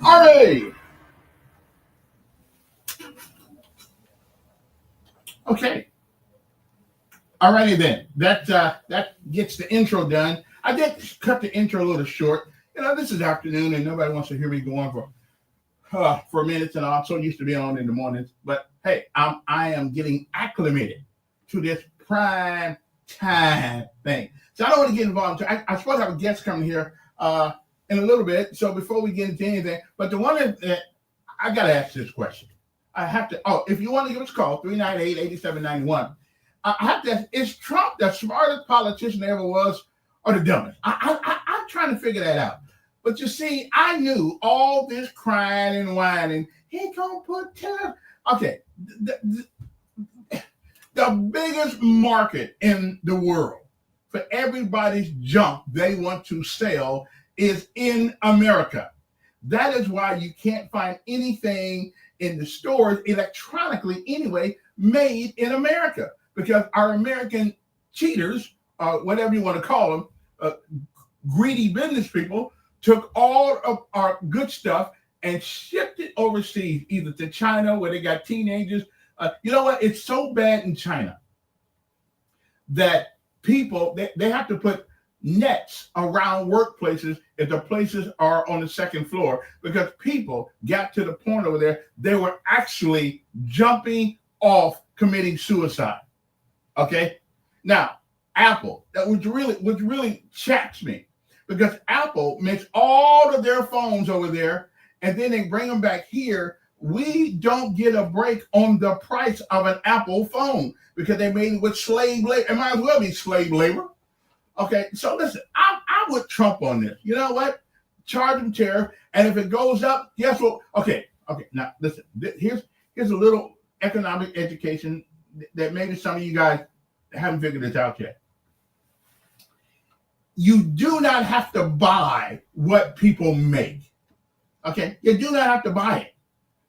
All right. Okay. All righty then. That gets the intro done. I did cut the intro a little short. This is afternoon and nobody wants to hear me go on for minutes, and I'm so used to being on in the mornings. But hey, I am getting acclimated to this prime time thing. So I don't want to get involved. I supposed to have a guest coming here in a little bit. So before we get into anything, but the one that I got to ask this question. I have to. Oh, if you want to give us a call, 398-8791. I have to ask, is Trump the smartest politician there ever was or the dumbest? I'm trying to figure that out. But you see, I knew all this crying and whining. He gonna put tariff. Okay, the biggest market in the world for everybody's junk they want to sell is in America. That is why you can't find anything in the stores electronically anyway made in America, because our American cheaters, whatever you want to call them, greedy business people, took all of our good stuff and shipped it overseas, either to China where they got teenagers. You know what? It's so bad in China that people, they have to put nets around workplaces if the places are on the second floor, because people got to the point over there, they were actually jumping off committing suicide. Okay? Now, Apple, which really chaps me, because Apple makes all of their phones over there and then they bring them back here. We don't get a break on the price of an Apple phone because they made it with slave labor. It might as well be slave labor. Okay, so listen, I'm with Trump on this. You know what? Charge them tariff, and if it goes up, guess what? Okay. Now listen, here's a little economic education that maybe some of you guys haven't figured this out yet. You do not have to buy what people make. Okay, you do not have to buy it.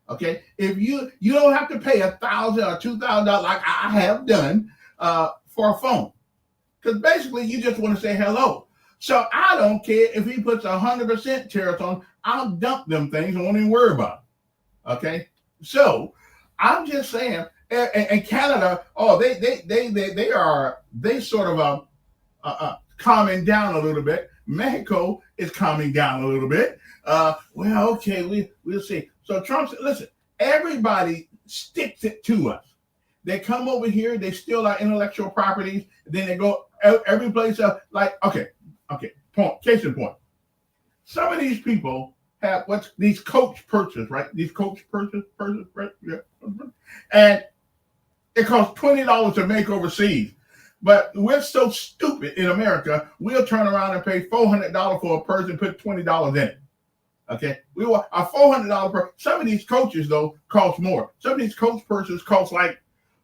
Okay, if you don't have to pay $1,000 or $2,000 like I have done for a phone, because basically you just want to say hello. So I don't care if he puts 100% tariffs on. I'll dump them things. I won't even worry about it. Okay, so I'm just saying. And Canada, they sort of calming down a little bit. Mexico is calming down a little bit. Well, okay, we'll see. So Trump said, listen, everybody sticks it to us. They come over here, they steal our intellectual properties, then they go every place else. Like, okay, case in point. Some of these people have these coach purses, right? These coach purses, right? Yeah. And it costs $20 to make overseas. But we're so stupid in America, we'll turn around and pay $400 for a purse and put $20 in it. Okay, we want a $400 purse. Some of these coaches though cost more. Some of these coach purses cost like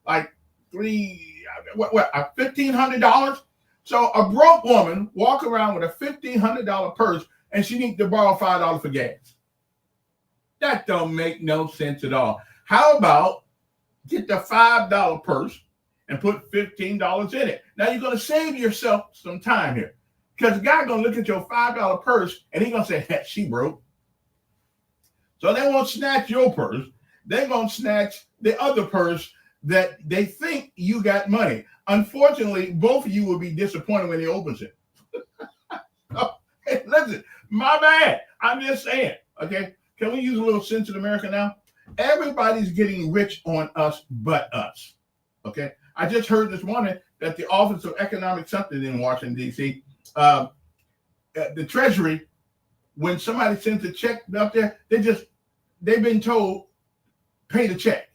$1,500. So a broke woman walk around with a $1,500 purse and she needs to borrow $5 for gas. That don't make no sense at all. How about get the $5 purse and put $15 in it? Now you're going to save yourself some time here, because the guy's going to look at your $5 purse and he's going to say, hey, she broke. So they won't snatch your purse. They're going to snatch the other purse that they think you got money. Unfortunately, both of you will be disappointed when he opens it. Oh, hey, listen, my bad. I'm just saying, okay? Can we use a little sense in America now? Everybody's getting rich on us but us, okay? I just heard this morning that the Office of Economic Something in Washington, D.C., the Treasury, when somebody sends a check up there, they've been told, pay the check.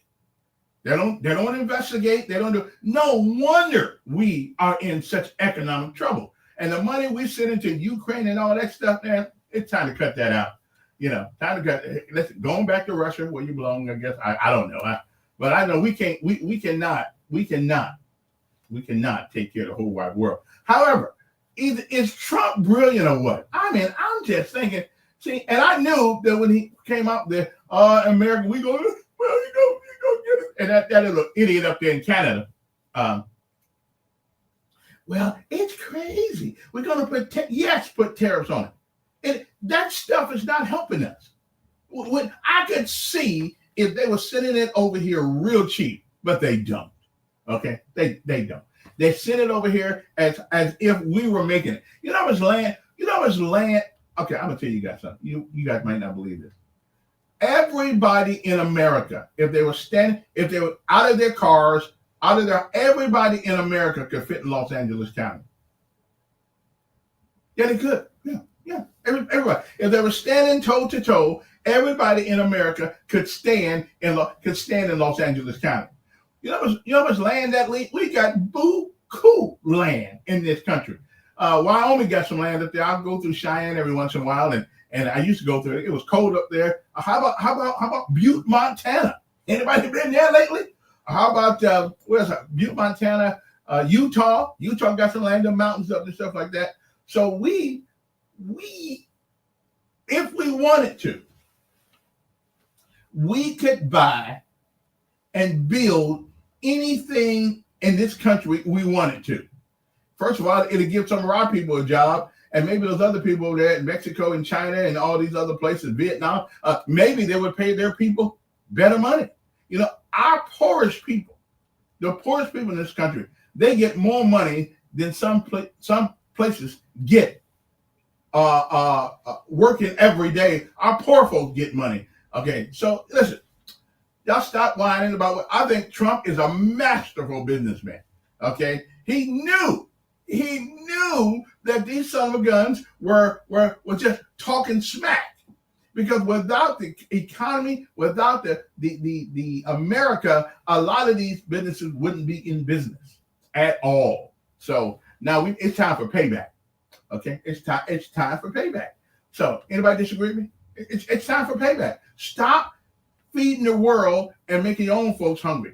They don't investigate. They don't do. No wonder we are in such economic trouble. And the money we send into Ukraine and all that stuff, man, it's time to cut that out. Time to cut. Listen, going back to Russia where you belong, I guess. I don't know. But I know we can't. We cannot take care of the whole wide world. However, either is Trump brilliant or what? I mean, I'm just thinking. See, and I knew that when he came out there, America, we go, well, you go get it. And that little idiot up there in Canada, well, it's crazy. We're going to put tariffs on it. That stuff is not helping us. When I could see if they were sending it over here real cheap, but they don't. Okay, they don't. They send it over here as if we were making it. You know how much land? You know how much land? Okay, I'm gonna tell you guys something. You guys might not believe this. Everybody in America, if they were out of their cars, everybody in America could fit in Los Angeles County. Yeah, they could. Yeah. Everybody. If they were standing toe to toe, everybody in America could stand in Los Angeles County. You know how much land that we got boo-koo land in this country. Wyoming got some land up there. I'll go through Cheyenne every once in a while, and I used to go through it. It was cold up there. How about Butte, Montana? Anybody been there lately? How about where's that? Butte, Montana, Utah? Utah got some land in the mountains up and stuff like that. So we, if we wanted to, we could buy and build anything in this country we wanted to. First of all, it'll give some of our people a job, and maybe those other people over there in Mexico and China and all these other places, Vietnam, maybe they would pay their people better money. You know, our poorest people, the poorest people in this country, they get more money than some places get working every day. Our poor folks get money. Okay, so listen, y'all stop whining about what I think. Trump is a masterful businessman. Okay, he knew that these son of guns were just talking smack, because without the economy, without the America, a lot of these businesses wouldn't be in business at all. So now it's time for payback. Okay, it's time for payback. So anybody disagree with me? It's time for payback. Stop feeding the world and making your own folks hungry.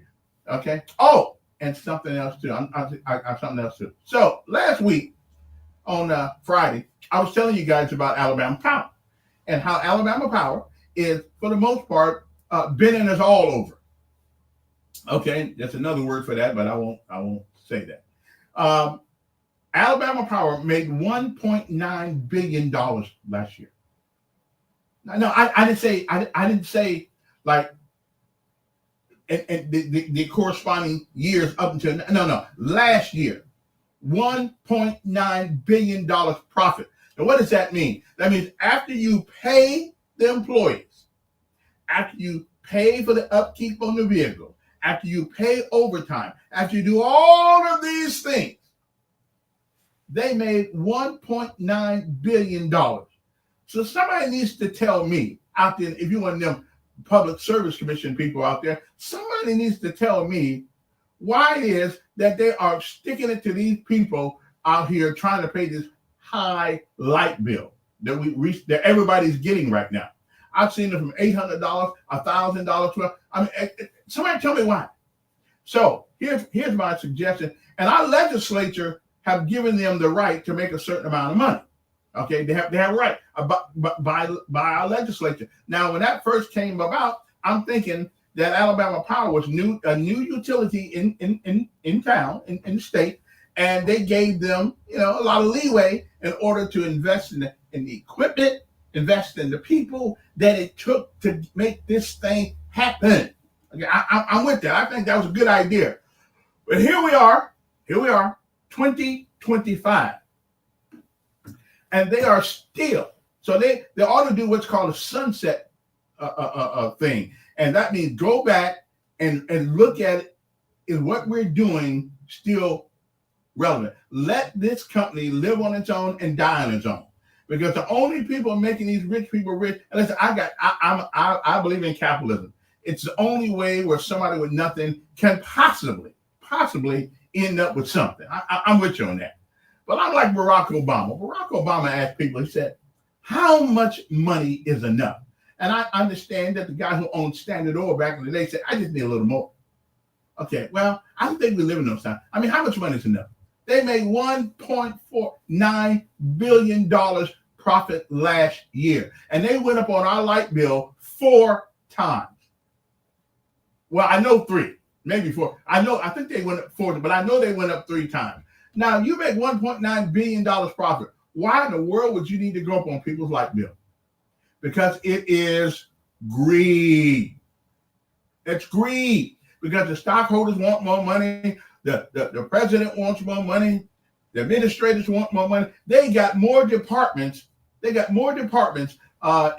Okay. Oh, and something else too. I something else too. So last week on Friday, I was telling you guys about Alabama Power and how Alabama Power is, for the most part, bending us all over. Okay, that's another word for that, but I won't say that. Alabama Power made $1.9 billion last year. No, I didn't say like and the corresponding years up until last year, $1.9 billion profit. Now, what does that mean? That means after you pay the employees, after you pay for the upkeep on the vehicle, after you pay overtime, after you do all of these things, they made $1.9 billion. So somebody needs to tell me out there, if you want them Public Service Commission people out there, somebody needs to tell me why it is that they are sticking it to these people out here trying to pay this high light bill that everybody's getting right now. I've seen it from $800, $1,000, I mean, somebody tell me why. So here's my suggestion, and our legislature have given them the right to make a certain amount of money. Okay, they have a right by our legislature. Now, when that first came about, I'm thinking that Alabama Power was a new utility in town, in the state, and they gave them a lot of leeway in order to invest in the equipment, invest in the people that it took to make this thing happen. Okay, I'm with that. I think that was a good idea. But here we are, 2025. And they are still, so they ought to do what's called a sunset thing. And that means go back and look at it. Is what we're doing still relevant? Let this company live on its own and die on its own. Because the only people making these rich people rich, and listen, I believe in capitalism. It's the only way where somebody with nothing can possibly end up with something. I'm with you on that. But I'm like Barack Obama. Barack Obama asked people, he said, how much money is enough? And I understand that the guy who owned Standard Oil back in the day said, I just need a little more. Okay, well, I don't think we live in those times. I mean, how much money is enough? They made $1.49 billion profit last year. And they went up on our light bill 4 times. Well, I know 3, maybe 4. I think they went up 4, but I know they went up 3 times. Now, you make $1.9 billion profit. Why in the world would you need to go up on people's light bill? Because it is Greed. It's greed because the stockholders want more money. The president wants more money. The administrators want more money. They got more departments. They got more departments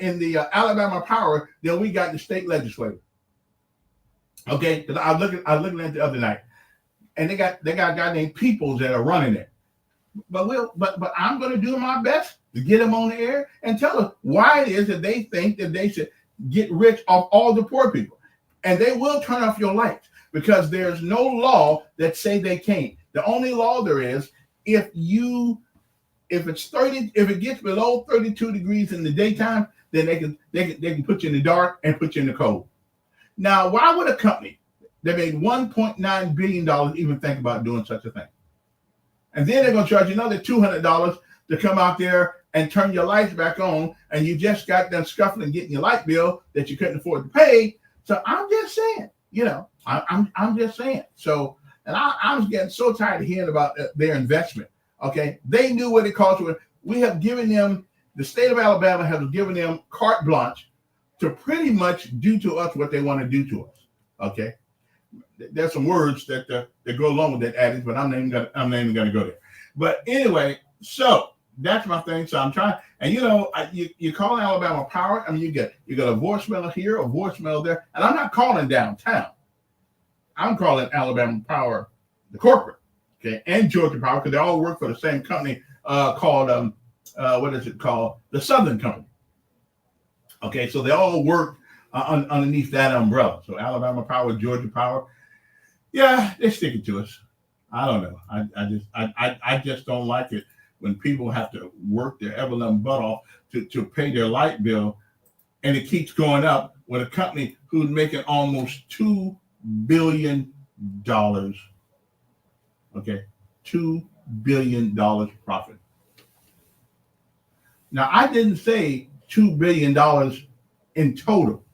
in the Alabama Power than we got in the state legislature. Okay, because I was looking at it the other night, and they got a guy named Peoples that are running it. But I'm going to do my best to get them on the air and tell us why it is that they think that they should get rich off all the poor people, and they will turn off your lights because there's no law that say they can't. The only law there is if it gets below 32 degrees in the daytime, then they can put you in the dark and put you in the cold. Now, why would a company that made $1.9 billion even think about doing such a thing? And then they're going to charge you another $200 to come out there and turn your lights back on, and you just got done scuffling getting your light bill that you couldn't afford to pay. So I'm just saying, I'm just saying. So, and I was getting so tired of hearing about their investment. Okay, they knew what it cost. We have given them, the state of Alabama has given them carte blanche to pretty much do to us what they want to do to us. Okay, there's some words that go along with that adage, but I'm not even gonna go there. But anyway, so that's my thing. So I'm trying, and you call Alabama Power. I mean, you got a voicemail here, a voicemail there, and I'm not calling downtown. I'm calling Alabama Power, the corporate, okay, and Georgia Power, because they all work for the same company called what is it called? The Southern Company. Okay, so they all work underneath that umbrella. So Alabama Power, Georgia Power, yeah, they're sticking to us. I don't know. I just don't like it when people have to work their ever-loving butt off to pay their light bill, and it keeps going up with a company who's making almost $2 billion. Okay, $2 billion profit. Now, I didn't say $2 billion in total.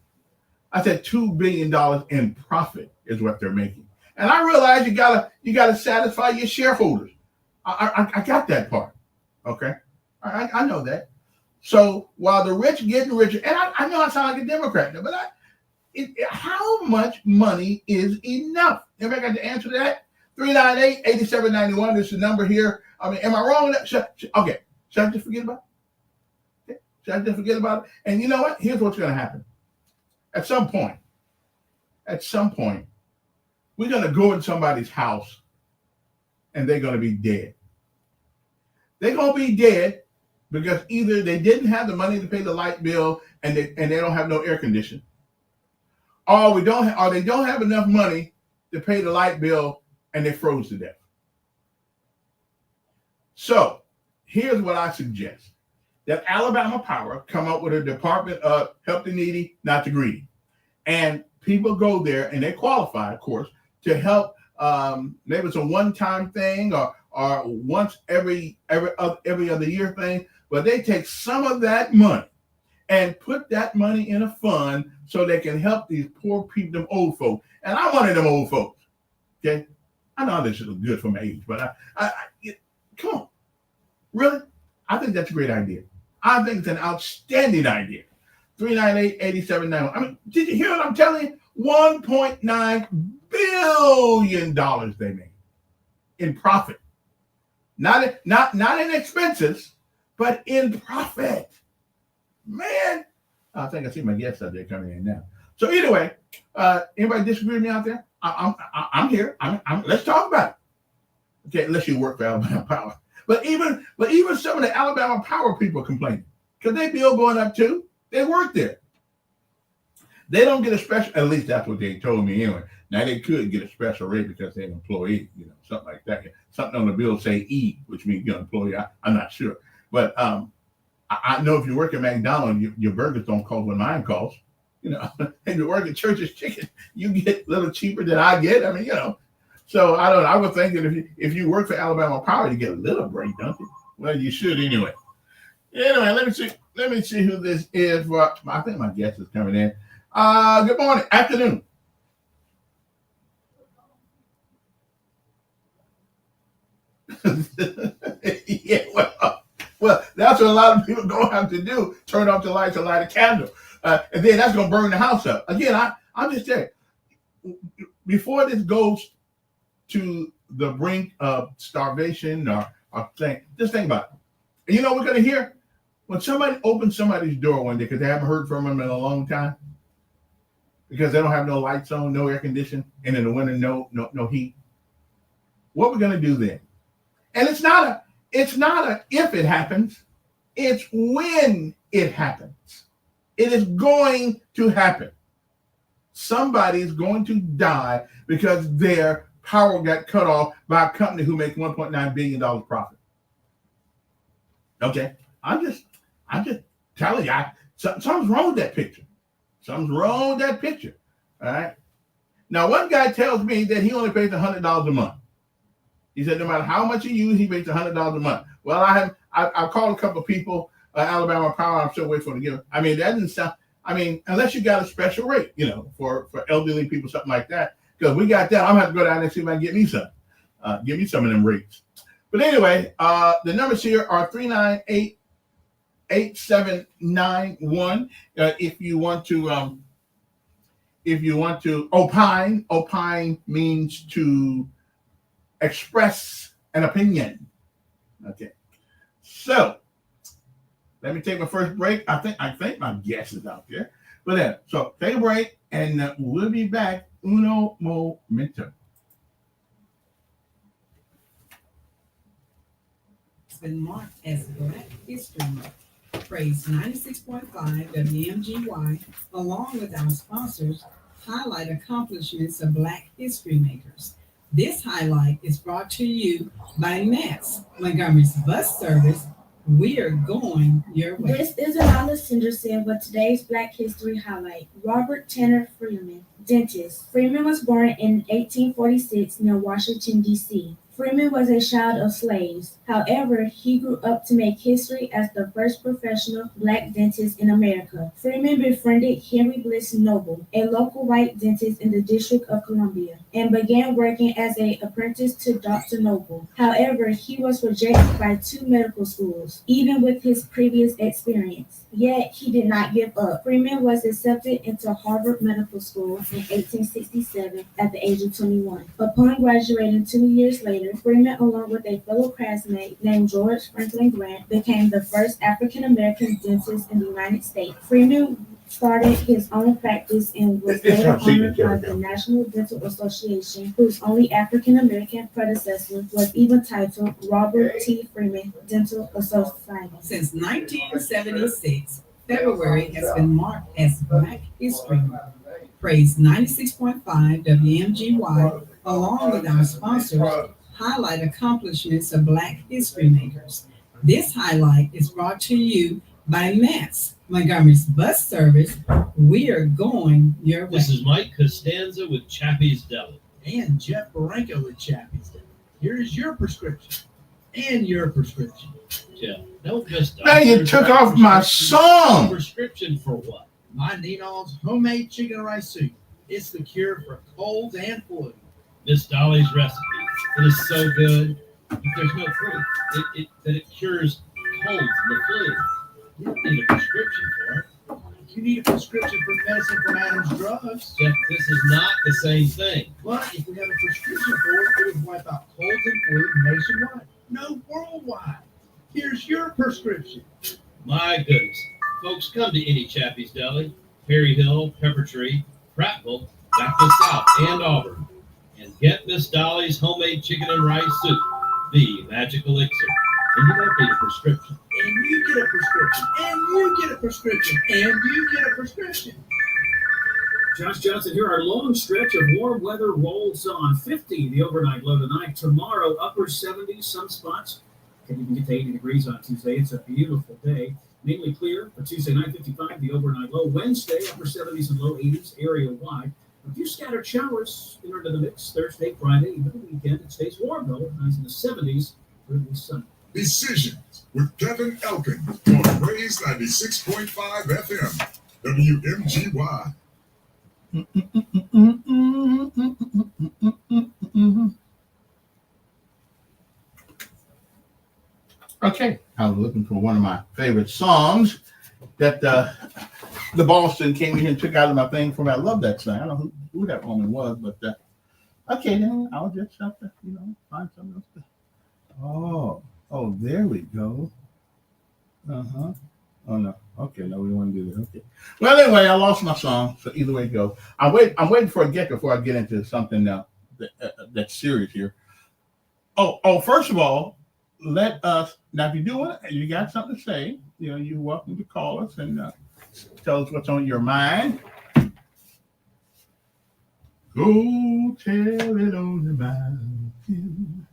I said $2 billion in profit is what they're making. And I realize you gotta satisfy your shareholders. I got that part. Okay, I know that. So while the rich getting richer, and I know I sound like a Democrat, but how much money is enough? Anybody got the answer to that? 398-8791 is the number here. I mean, am I wrong? Should I just forget about it? Okay. Should I just forget about it? And you know what? Here's what's going to happen. At some point, we're going to go in somebody's house and they're going to be dead. They're going to be dead because either they didn't have the money to pay the light bill and they don't have no air conditioning, or they don't have enough money to pay the light bill and they froze to death. So here's what I suggest. That Alabama Power come up with a department of help the needy, not the greedy. And people go there and they qualify, of course, to help. Maybe it's a one-time thing or once every other year thing, but they take some of that money and put that money in a fund so they can help these poor people, them old folks. And I'm one of them old folks. Okay, I know this is good for my age, but I come on, really? I think that's a great idea. I think it's an outstanding idea. 398-8791. I mean, did you hear what I'm telling you? $1.9 billion they made in profit. Not in expenses, but in profit. Man, I think I see my guests out there coming in now. So either way, anybody disagree with me out there? I'm here. Let's talk about it. Okay, unless you work for Alabama Power. But even some of the Alabama Power people complaining because their bill going up too. They work there. They don't get a special. At least that's what they told me anyway. Now they could get a special rate because they're an employee, something like that. Something on the bill say E, which means you're an employee. I'm not sure, but I know if you work at McDonald's, your burgers don't cost what mine costs. If you work at Church's Chicken, you get a little cheaper than I get. I mean, So I don't know. I would think that if you work for Alabama Power, you get a little break, don't you? Well, you should anyway. Anyway, let me see who this is. I think my guest is coming in. Good morning, afternoon. Yeah, well, that's what a lot of people don't have to do. Turn off the lights and light a candle. and then that's going to burn the house up. Again, I'm just saying, before this goes to the brink of starvation or thing, just think about it. And you know what we're going to hear? When somebody opens somebody's door one day because they haven't heard from them in a long time, because they don't have no lights on, no air conditioning, and in the winter, no heat. What we're going to do then? And it's not a if it happens, it's when it happens. It is going to happen. Somebody is going to die because their power got cut off by a company who makes $1.9 billion profit. Okay, I'm just telling you, something's wrong with that picture. Something's wrong with that picture. All right. Now, one guy tells me that he only pays $100 a month. He said no matter how much he uses, he pays $100 a month. Well, I've called a couple of people, Alabama Power. I'm still waiting for them to give it. I mean, that doesn't sound. I mean, unless you got a special rate, for elderly people, something like that. Because we got that. I'm gonna have to go down there and see if I can get me some. Give me some of them rates. But anyway, the numbers here are 398-8791. If you want to opine means to express an opinion. Okay. So let me take my first break. I think my guest is out there. But then, so take a break and we'll be back uno momento. It's been marked as Black History Month. Praise 96.5 WMGY, along with our sponsors, highlight accomplishments of Black history makers. This highlight is brought to you by MATS, Montgomery's bus service. We're going your way. This is Alana Sanderson with today's Black History highlight. Robert Tanner Freeman, dentist. Freeman was born in 1846 near Washington, D.C. Freeman was a child of slaves. However, he grew up to make history as the first professional Black dentist in America. Freeman befriended Henry Bliss Noble, a local white dentist in the District of Columbia, and began working as an apprentice to Dr. Noble. However, he was rejected by 2 medical schools, even with his previous experience. Yet, he did not give up. Freeman was accepted into Harvard Medical School in 1867 at the age of 21. Upon graduating 2 years later, Freeman, along with a fellow classmate named George Franklin Grant, became the first African-American dentist in the United States. Freeman started his own practice and was later honored by the National Dental Association, whose only African-American predecessor was even titled Robert T. Freeman Dental Society. Since 1976, February has been marked as Black History Month. Praise 96.5 WMGY, along with our sponsors, highlight accomplishments of Black history makers. This highlight is brought to you by MATS, Montgomery's bus service. We are going your way. This is Mike Costanza with Chappie's Deli. And Jeff Baranco with Chappie's Deli. Here's your prescription. And your prescription. Jeff, don't just... Now you took off my song. Prescription for what? My Ninon's homemade chicken and rice soup. It's the cure for colds and flu. Miss Dolly's recipe. It is so good. But there's no proof that it cures colds and the flu. You don't need a prescription for it. You need a prescription for medicine from Adam's Drugs. Jeff, this is not the same thing. But if we have a prescription for it, it would wipe out colds and flu nationwide. No, worldwide. Here's your prescription. My goodness. Folks, come to any Chappie's Deli, Perry Hill, Pepper Tree, Prattville, back to South, and Auburn. And get Miss Dolly's homemade chicken and rice soup, the magic elixir. And you don't need a prescription. And you get a prescription. And you get a prescription. And you get a prescription. Josh Johnson here. Our long stretch of warm weather rolls on. 50 the overnight low tonight. Tomorrow, upper 70s, some spots. Can even get to 80 degrees on Tuesday. It's a beautiful day. Mainly clear for Tuesday night, 55 the overnight low. Wednesday, upper 70s and low 80s area wide. A few scattered showers enter into the mix. Thursday, Friday, even the weekend. It stays warm though. Highs in the 70s through the sun. Decisions with Kevin Elkin on Raise 96.5 FM, WMGY. Okay, I was looking for one of my favorite songs that the Boston came in here and took out of my thing for me. I love that song. I don't know who that woman was, but okay, then I'll just have to, find something else. Oh, there we go. Oh no. Okay, no, we want to do that. Okay. Well, anyway, I lost my song, so either way it goes. I'm waiting for a get before I get into something now that's serious here. Oh, first of all, let us now. If you got something to say, you're welcome to call us and tell us what's on your mind. Go tell it on the mountain.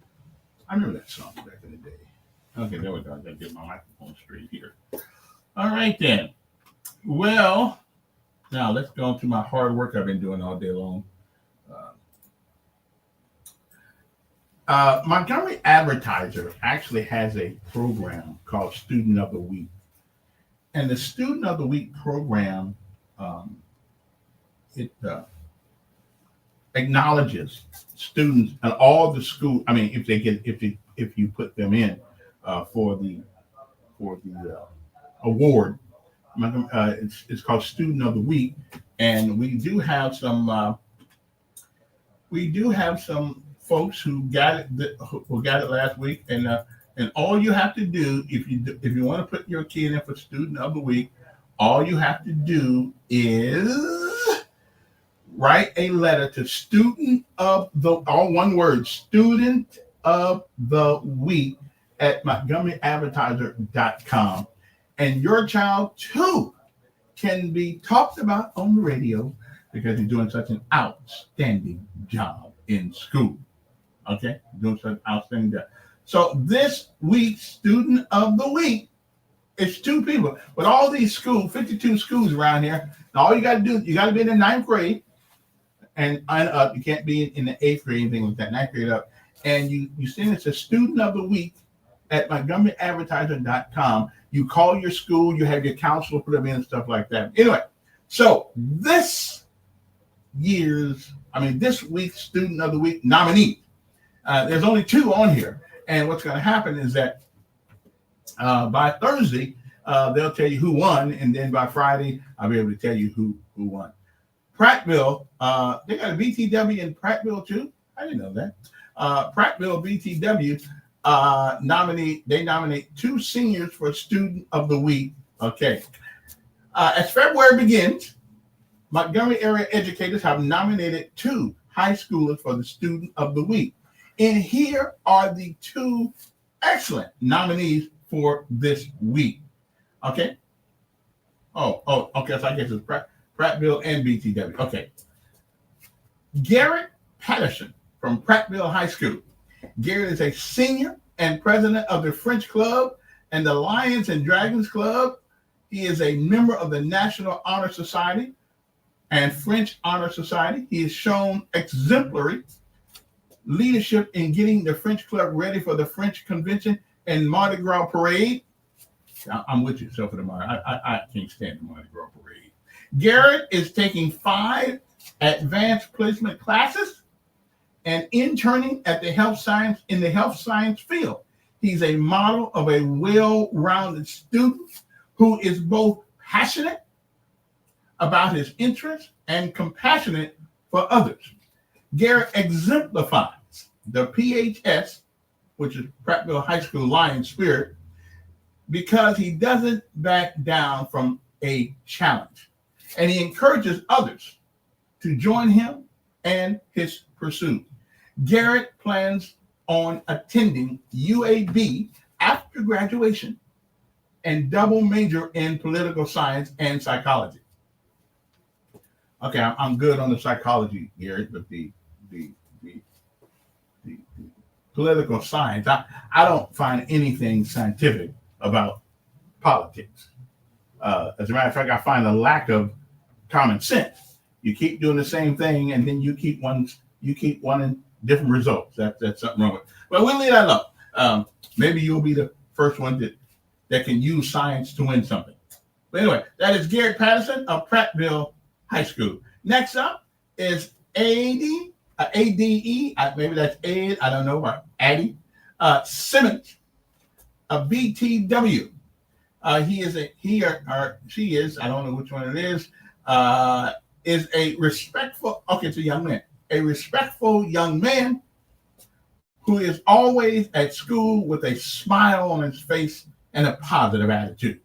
I remember that song back in the day. Okay, there we go. I gotta get my microphone straight here. All right then. Well, now let's go into my hard work I've been doing all day long. Montgomery Advertiser actually has a program called Student of the Week. And the Student of the Week program, it acknowledges students and all the school. I mean, if you put them in for the award, it's called Student of the Week, and we do have some folks who got it last week, and all you have to do if you want to put your kid in for Student of the Week, all you have to do is write a letter to Student of the Week at MontgomeryAdvertiser.com, and your child too can be talked about on the radio because he's doing such an outstanding job in school. Okay, doing such an outstanding job. So this week's Student of the Week is 2 people. But all these schools, 52 schools around here, now all you got to do, you got to be in the 9th grade and up. You can't be in the 8th grade, anything like that, 9th grade up. And you send it to Student of the Week at MontgomeryAdvertiser.com. You call your school, you have your counselor put them in and stuff like that. Anyway, so this week's Student of the Week nominee, there's only 2 on here. And what's going to happen is that by Thursday, they'll tell you who won. And then by Friday, I'll be able to tell you who won. Prattville, they got a BTW in Prattville too. I didn't know that. Prattville BTW nominate 2 seniors for Student of the Week. Okay. As February begins, Montgomery area educators have nominated 2 high schoolers for the Student of the Week. And here are the 2 excellent nominees for this week. Okay. Okay. So I guess it's Prattville and BTW. Okay. Garrett Patterson from Prattville High School. Garrett is a senior and president of the French Club and the Lions and Dragons Club. He is a member of the National Honor Society and French Honor Society. He has shown exemplary leadership in getting the French Club ready for the French Convention and Mardi Gras Parade. I'm with you, so for tomorrow. I can't stand the Mardi Gras Parade. Garrett is taking 5 advanced placement classes and interning at the health science field. He's a model of a well-rounded student who is both passionate about his interests and compassionate for others. Garrett exemplifies the PHS, which is Prattville High School Lion spirit, because he doesn't back down from a challenge. And he encourages others to join him and his pursuit. Garrett plans on attending UAB after graduation and double major in political science and psychology. Okay, I'm good on the psychology, Garrett, but the political science, I don't find anything scientific about politics. As a matter of fact, I find a lack of common sense. You keep doing the same thing, and then you keep wanting different results. That's something wrong with it. Well, we'll leave that alone. Maybe you'll be the first one that can use science to win something. But anyway, that is Garrett Patterson of Prattville High School. Next up is ADE, maybe that's Ed, I don't know, or Addie Simmons of BTW. He or she is, I don't know which one it is a respectful, okay, it's a young man, a respectful young man who is always at school with a smile on his face and a positive attitude.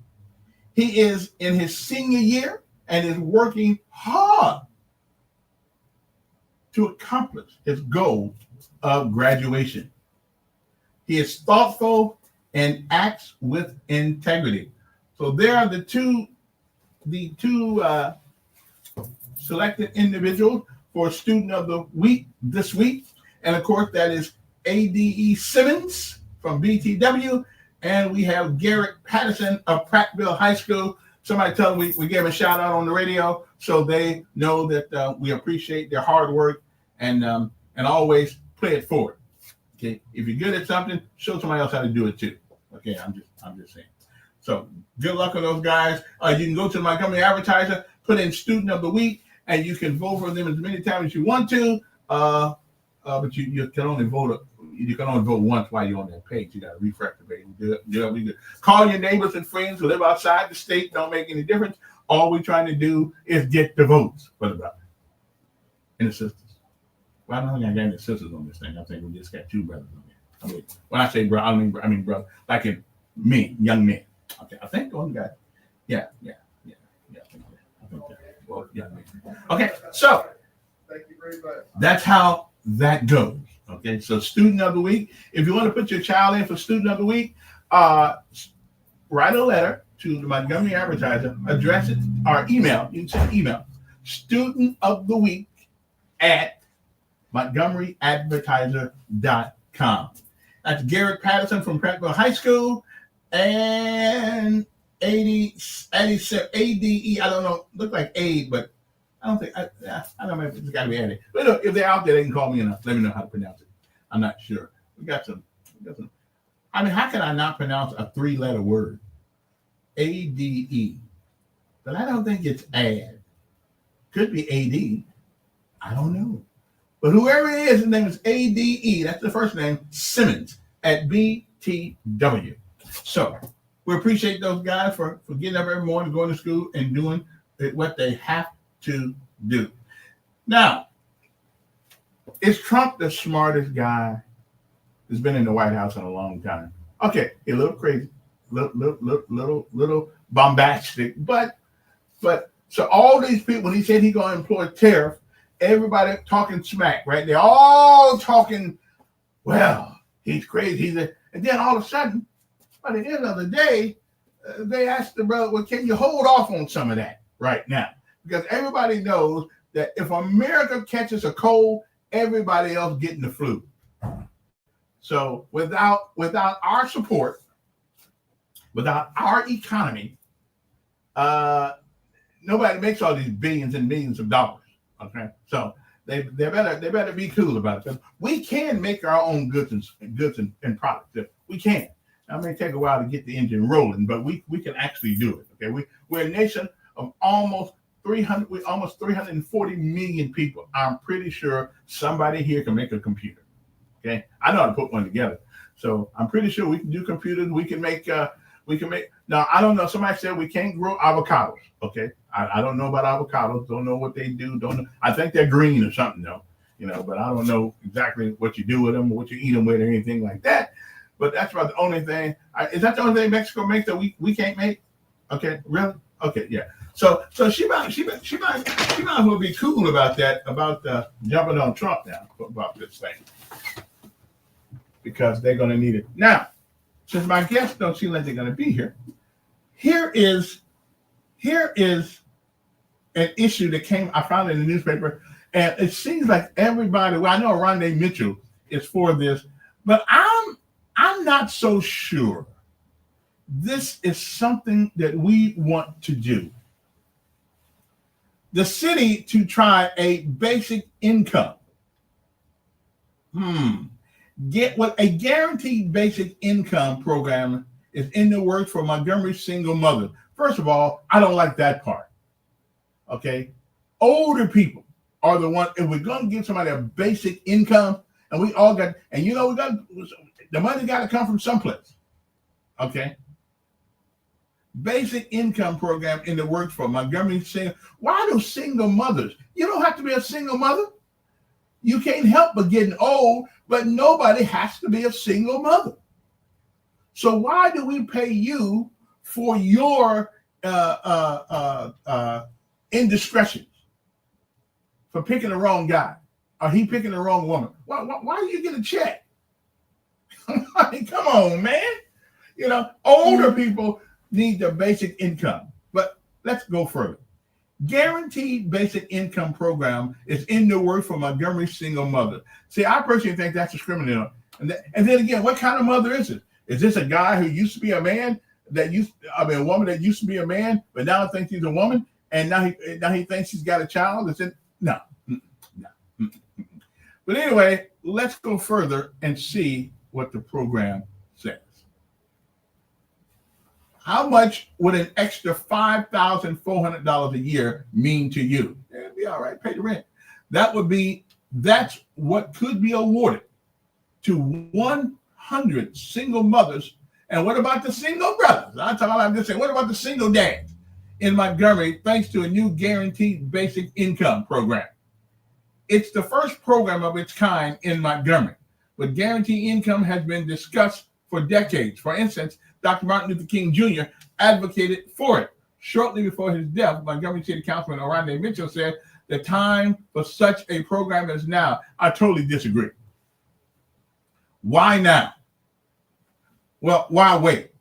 He is in his senior year and is working hard to accomplish his goal of graduation. He is thoughtful and acts with integrity. So there are the two selected individuals for Student of the Week this week. And of course, that is ADE Simmons from BTW. And we have Garrett Patterson of Prattville High School. Somebody tell them we gave a shout out on the radio so they know that we appreciate their hard work and always play it forward. Okay, if you're good at something, show somebody else how to do it too. Okay, I'm just saying. So good luck with those guys. You can go to the Montgomery Advertiser, put in Student of the Week, and you can vote for them as many times as you want to. But you can only vote. You can only vote once while you're on that page. You got to refresh the page. We good. Call your neighbors and friends who live outside the state. Don't make any difference. All we're trying to do is get the votes for the brother and the sisters. Well, I don't think I got any sisters on this thing. I think we just got two brothers on there. I mean, when I say brother, I mean brother, like in men, young men. Okay, I think the one guy. Yeah. I think that. Well, young men. Okay, so Thank you very much. that's how that goes. Okay, so Student of the Week. If you want to put your child in for Student of the Week, write a letter to the Montgomery Advertiser, address it, or email. You can send email. Student of the Week at MontgomeryAdvertiser.com. That's Garrett Patterson from Prattville High School and ADE. I don't know, look like ADE, but I don't think, I don't know if it's got to be added. But look, if they're out there, they can call me and let me know how to pronounce it. I'm not sure. We got some. I mean, how can I not pronounce a 3-letter word? ADE. But I don't think it's ad. Could be AD. I don't know. But whoever it is, his name is ADE. That's the first name, Simmons at BTW. So we appreciate those guys for getting up every morning, going to school, and doing what they have to do. Now, is Trump the smartest guy who's been in the White House in a long time? Okay, a little crazy, little bombastic, but so all these people, when he said he's going to employ tariff, everybody talking smack, right? They're all talking, well, he's crazy. And then all of a sudden, by the end of the day, they asked the brother, well, can you hold off on some of that right now? Because everybody knows that if America catches a cold, everybody else getting the flu. So without our support, without our economy, nobody makes all these billions and millions of dollars. Okay, so they better be cool about it. We can make our own goods and products. We can. It may take a while to get the engine rolling, but we can actually do it. Okay, we're a nation of almost 340 million people. I'm pretty sure somebody here can make a computer. Okay, I know how to put one together, so I'm pretty sure we can do computers. We can make. Now I don't know. Somebody said we can't grow avocados. Okay, I don't know about avocados. Don't know what they do. Don't know. I think they're green or something though. But I don't know exactly what you do with them or what you eat them with or anything like that. But that's about the only thing. Is that the only thing Mexico makes that we can't make? Okay, really? Okay, yeah. So she might as well be cool about that, about jumping on Trump now about this thing, because they're going to need it. Now, since my guests don't seem like they're going to be here, here is an issue that I found in the newspaper, and it seems like everybody. Well, I know Rondé Mitchell is for this, but I'm not so sure. This is something that we want to do. The city to try a basic income. Get what a guaranteed basic income program is in the works for Montgomery single mothers. First of all, I don't like that part. Okay, older people are the one. If we're going to give somebody a basic income, and we all got, and we got the money got to come from someplace. Okay, basic income program in the works for Montgomery single. Why do single mothers? You don't have to be a single mother. You can't help but getting old, but nobody has to be a single mother. So why do we pay you for your indiscretions, for picking the wrong guy, or he picking the wrong woman? Why do you get a check? I mean, come on, man. You know, older people need the basic income. But let's go further. Guaranteed basic income program is in the works for Montgomery single mother. See, I personally think that's discriminating. And then again, what kind of mother is it? Is this a guy who used to be a man a woman that used to be a man, but now thinks he's a woman, and now he thinks he's got a child? No. But anyway, let's go further and see what the program says. How much would an extra $5,400 a year mean to you? It'd be all right, pay the rent. That's what could be awarded to 100 single mothers. And what about the single brothers? I'm just saying, what about the single dads in Montgomery, thanks to a new guaranteed basic income program? It's the first program of its kind in Montgomery, but guaranteed income has been discussed for decades. For instance, Dr. Martin Luther King Jr. advocated for it. Shortly before his death, Montgomery City Councilman Oronde Mitchell said, "The time for such a program is now." I totally disagree. Why now? Well, why wait?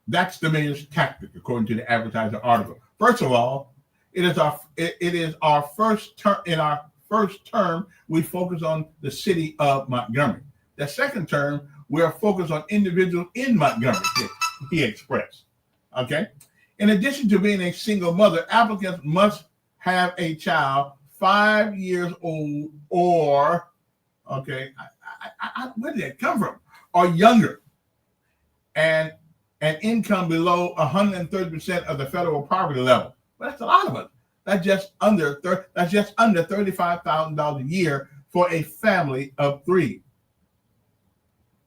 That's the mayor's tactic, according to the Advertiser article. First of all, it is our first term. In our first term, we focus on the city of Montgomery. The second term, we are focused on individuals in Montgomery, he expressed. Okay. In addition to being a single mother, applicants must have a child 5 years old or, okay, where did that come from? Or younger, and an income below 130% of the federal poverty level. Well, that's a lot of it. That's just under $35,000 a year for a family of 3.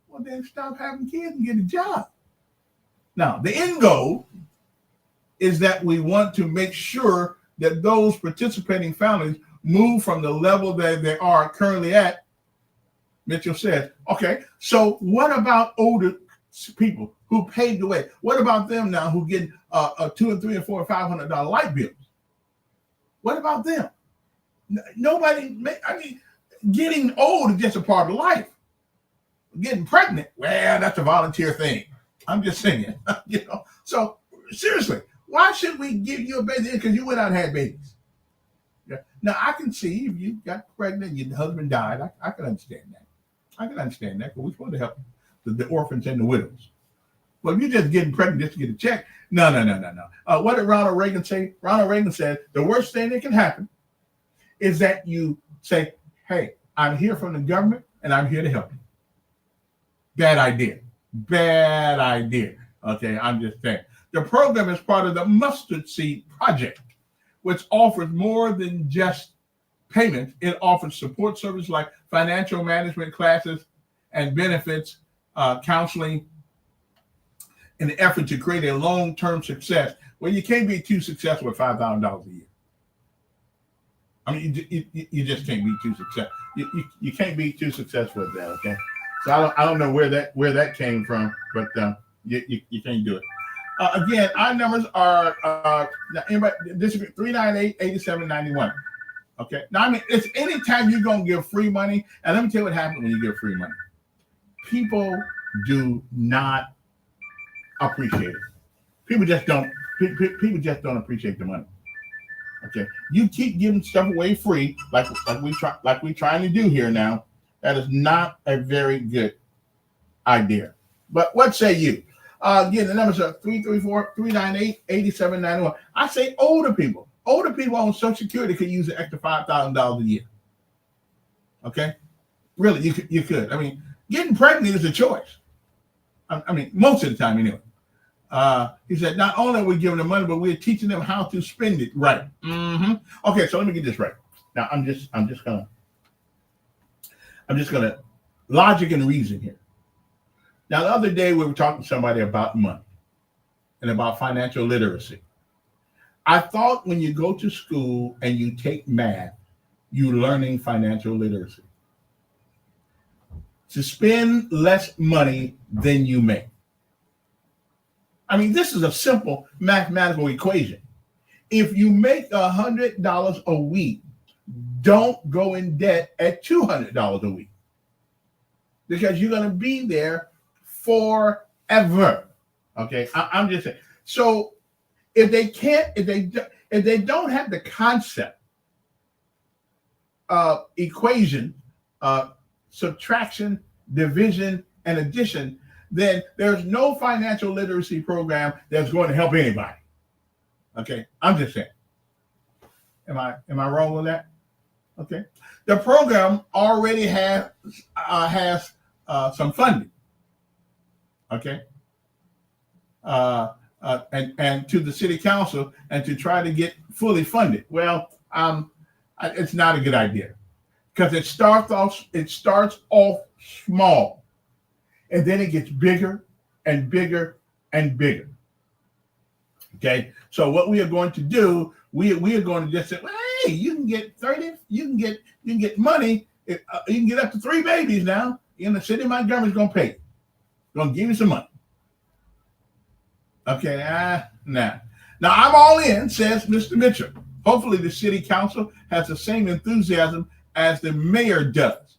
Well, then stop having kids and get a job. Now, the end goal is that we want to make sure that those participating families move from the level that they are currently at. Mitchell said, okay, so what about older people who paved the way? What about them now who get $200 and $300 and $400 and $500 light bills? What about them? Nobody, getting old is just a part of life. Getting pregnant, well, that's a volunteer thing. I'm just saying, So seriously, why should we give you a baby because you went out and had babies? Yeah. Now I can see if you got pregnant, your husband died. I can understand that. Because we're supposed to help the orphans and the widows. Well, if you're just getting pregnant just to get a check, no. What did Ronald Reagan say? Ronald Reagan said the worst thing that can happen is that you say, "Hey, I'm here from the government and I'm here to help you." Bad idea. Okay, I'm just saying. The program is part of the Mustard Seed Project, which offers more than just payments. It offers support services like financial management classes and benefits, counseling, in the effort to create a long-term success. Well, you can't be too successful with $5,000 a year. I mean, you just can't be too successful. You can't be too successful with that. Okay, so I don't know where that came from, but you can't do it. Again, our numbers are District 398-8791. Okay. Now, it's anytime you're going to give free money, and let me tell you what happens when you give free money. People do not appreciate it. People just don't appreciate the money. Okay. You keep giving stuff away free, like we're trying to do here now. That is not a very good idea. But what say you? Again, the numbers are 334-398-8791. I say older people. Older people on Social Security could use an extra $5,000 a year. Okay? Really, you could. I mean, getting pregnant is a choice. I mean, most of the time anyway. He said, not only are we giving them money, but we're teaching them how to spend it right. Mm-hmm. Okay, so let me get this right. Now, I'm just gonna logic and reason here. Now, the other day we were talking to somebody about money. and about financial literacy. I thought when you go to school and you take math, you're learning financial literacy. To spend less money than you make. I mean, this is a simple mathematical equation. If you make $100 a week, don't go in debt at $200 a week, because you're going to be there forever. Okay, I'm just saying. So if they don't have the concept of equation, subtraction, division, and addition, then there's no financial literacy program that's going to help anybody. Okay, I'm just saying. Am I wrong with that? Okay, the program already has some funding. Okay, and to the city council, and to try to get fully funded. Well, it's not a good idea, because it starts off small, and then it gets bigger and bigger and bigger. Okay, so what we are going to do, we are going to just say, well, hey, you can get 30, you can get money, you can get up to 3 babies now. In the city of Montgomery's going to pay you, going to give you some money. Okay, now I'm all in, says Mr. Mitchell. Hopefully the city council has the same enthusiasm as the mayor does,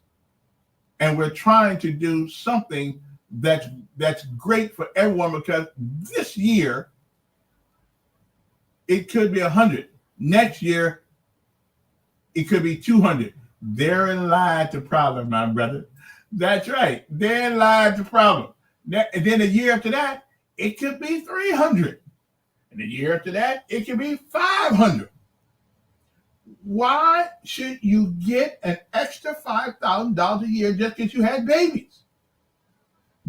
and we're trying to do something that's great for everyone, because this year it could be 100. Next year it could be 200. Therein lies the problem, my brother. That's right. Therein lies the problem. And then a year after that, it could be 300. And the year after that, it could be 500. Why should you get an extra $5,000 a year just because you had babies?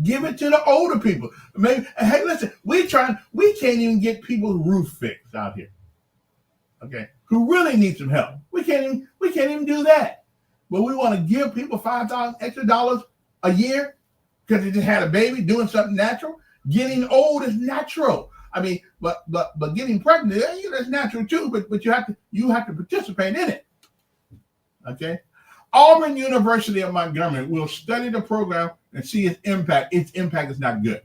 Give it to the older people. Maybe, hey, listen, we can't even get people's roof fixed out here. Okay, who really need some help. We can't even do that. But we want to give people $5,000 extra dollars a year because they just had a baby, doing something natural. Getting old is natural. I mean, but getting pregnant, that's natural too. But you have to participate in it. Okay. Auburn University of Montgomery will study the program and see its impact. Its impact is not good.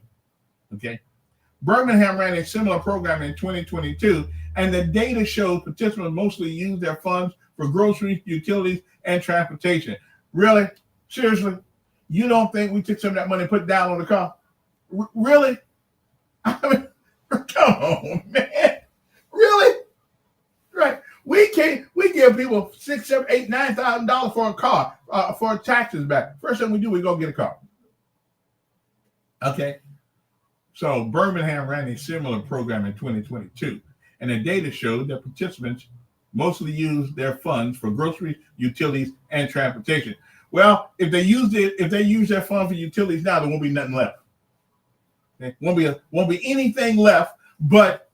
Okay. Birmingham ran a similar program in 2022, and the data shows participants mostly use their funds for groceries, utilities, and transportation. Really? Seriously? You don't think we took some of that money and put it down on the car? Really? I mean, come on, man. Really? Right. We give people $6,000, $7,000, $8,000, $9,000 for a car, for taxes back. First thing we do, we go get a car. Okay. So Birmingham ran a similar program in 2022, and the data showed that participants mostly use their funds for groceries, utilities, and transportation. Well, if they use their funds for utilities now, there won't be nothing left. There won't be anything left but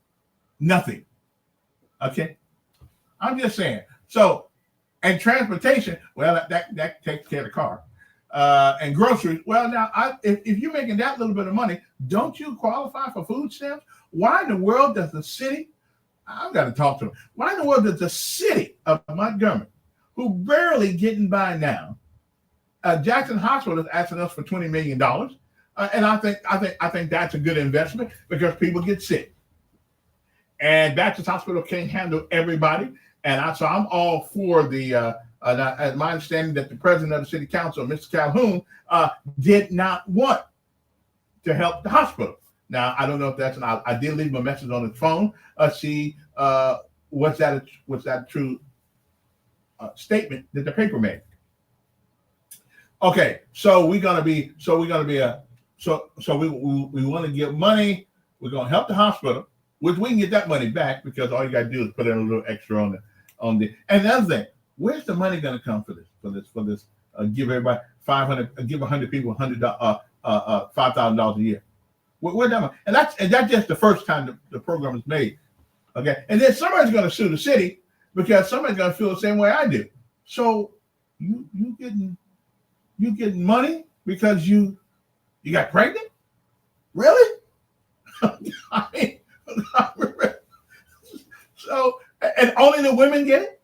nothing. Okay, I'm just saying. So, and transportation, well, that takes care of the car. And groceries, well, now if you're making that little bit of money, don't you qualify for food stamps? Why in the world does the city? I've got to talk to them. Why in the world does the city of Montgomery, who barely getting by now, Jackson Hospital is asking us for $20 million, and I think that's a good investment because people get sick, and Baptist Hospital can't handle everybody, and so I'm all for the. My understanding that the president of the city council, Mr. Calhoun, did not want to help the hospital. Now I don't know if that's. I did leave him a message on his phone. See, was that a true statement that the paper made? Okay, so we want to give money. We're gonna help the hospital, which we can get that money back because all you gotta do is put in a little extra on the. And the other thing, where's the money gonna come for this? Give everybody 500, give 100 people $5,000 a year. Where's that money? And that's just the first time the program is made. Okay, and then somebody's gonna sue the city because somebody's gonna feel the same way I do. So you getting money because you got pregnant? Really? I mean, So, and only the women get it?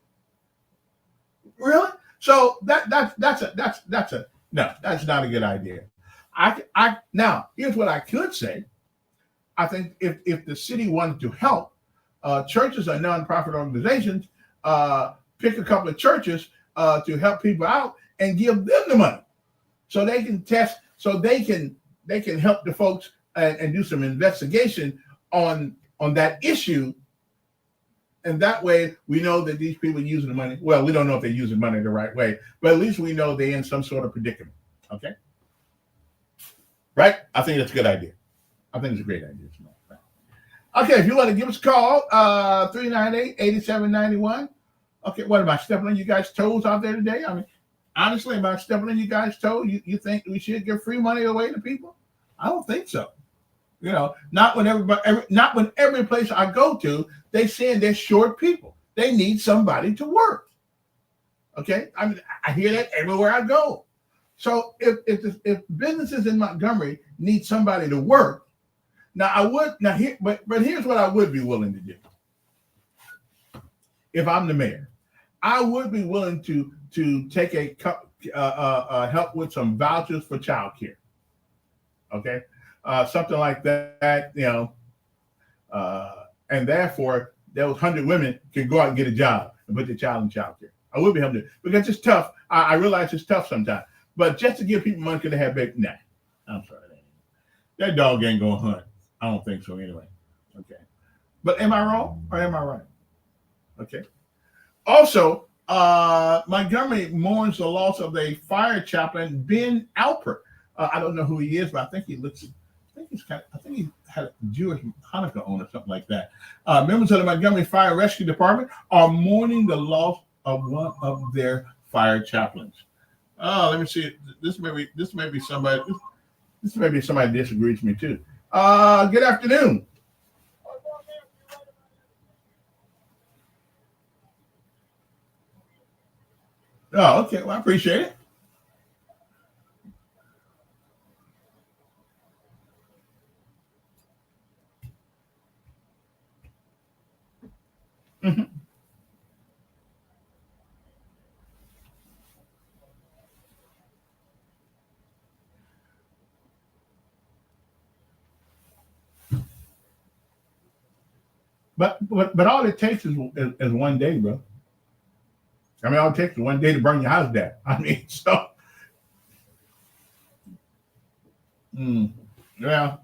Really? So that's not a good idea. Now here's what I could say. I think if the city wanted to help, churches are nonprofit organizations, pick a couple of churches to help people out and give them the money, so they can test, so they can help the folks and do some investigation on that issue. And that way we know that these people are using the money. Well, we don't know if they're using money the right way, but at least we know they're in some sort of predicament. Okay. Right? I think that's a good idea. I think it's a great idea. Okay, if you want to give us a call, 398-8791. Okay, what, am I stepping on you guys' toes out there today? I mean, honestly, am I stepping on you guys' toes? You think we should give free money away to people? I don't think so. You know, not when every place I go to, they saying they're short people. They need somebody to work. Okay, I mean, I hear that everywhere I go. So if businesses in Montgomery need somebody to work, but here's what I would be willing to do. If I'm the mayor, I would be willing to take help with some vouchers for childcare. Okay, something like that, you know, and therefore those 100 women can go out and get a job and put their child in childcare. I would be able to do it because it's tough. I realize it's tough sometimes, but just to give people money because they have baby, nah, I'm sorry, that dog ain't gonna hunt. I don't think so anyway. Okay, but am I wrong or am I right? Okay. Also, Montgomery mourns the loss of a fire chaplain, Ben Alpert. I don't know who he is, but I think he had a Jewish Hanukkah on or something like that. Members of the Montgomery Fire Rescue Department are mourning the loss of one of their fire chaplains. Oh, let me see. This may be somebody disagrees with me too. Good afternoon. Oh, okay. Well, I appreciate it. Mm-hmm. But all it takes is one day, bro. I mean, all it takes is one day to burn your house down. I mean, so yeah.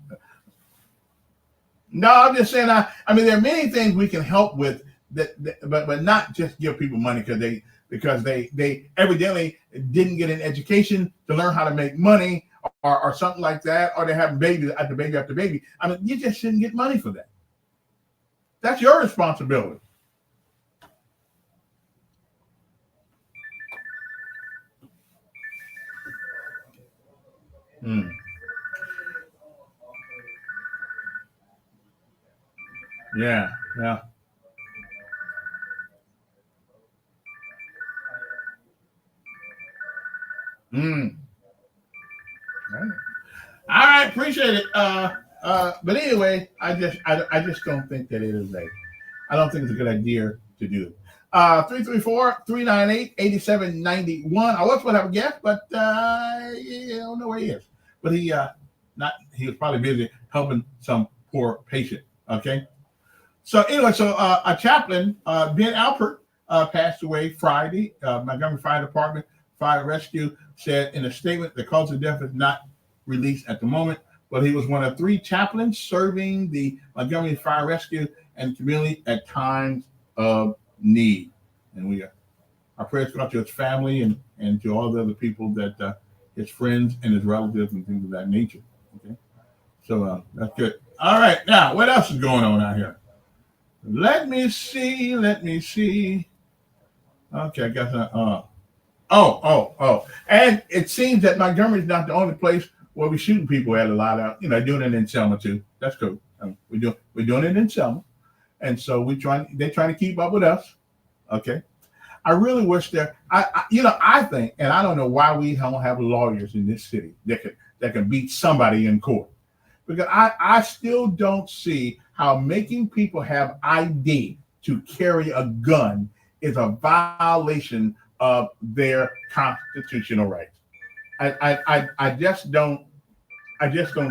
No, I'm just saying. I mean, there are many things we can help with but not just give people money because they evidently didn't get an education to learn how to make money or something like that, or they have baby after baby after baby. I mean, you just shouldn't get money for that. That's your responsibility. Yeah. All right, appreciate it. But anyway, I just don't think that I don't think it's a good idea to do it. 334-398-8791. I was going to have a guest, but I don't know where he is. But he was probably busy helping some poor patient. Okay. So anyway, a chaplain, Ben Alpert, passed away Friday. Montgomery Fire Department Fire Rescue said in a statement the cause of death is not released at the moment, but he was one of 3 chaplains serving the Montgomery Fire Rescue and community at times of need. And our prayers go out to his family and to all the other people that his friends and his relatives and things of that nature. Okay, so that's good. All right, now what else is going on out here? Let me see. Okay, I guess. And it seems that Montgomery is not the only place where we're shooting people at a lot out. Doing it in Selma too. That's cool. We're doing it in Selma, and so they're trying to keep up with us. Okay. I really wish I think, and I don't know why we don't have lawyers in this city that can beat somebody in court, because I still don't see how making people have ID to carry a gun is a violation of their constitutional rights. I just don't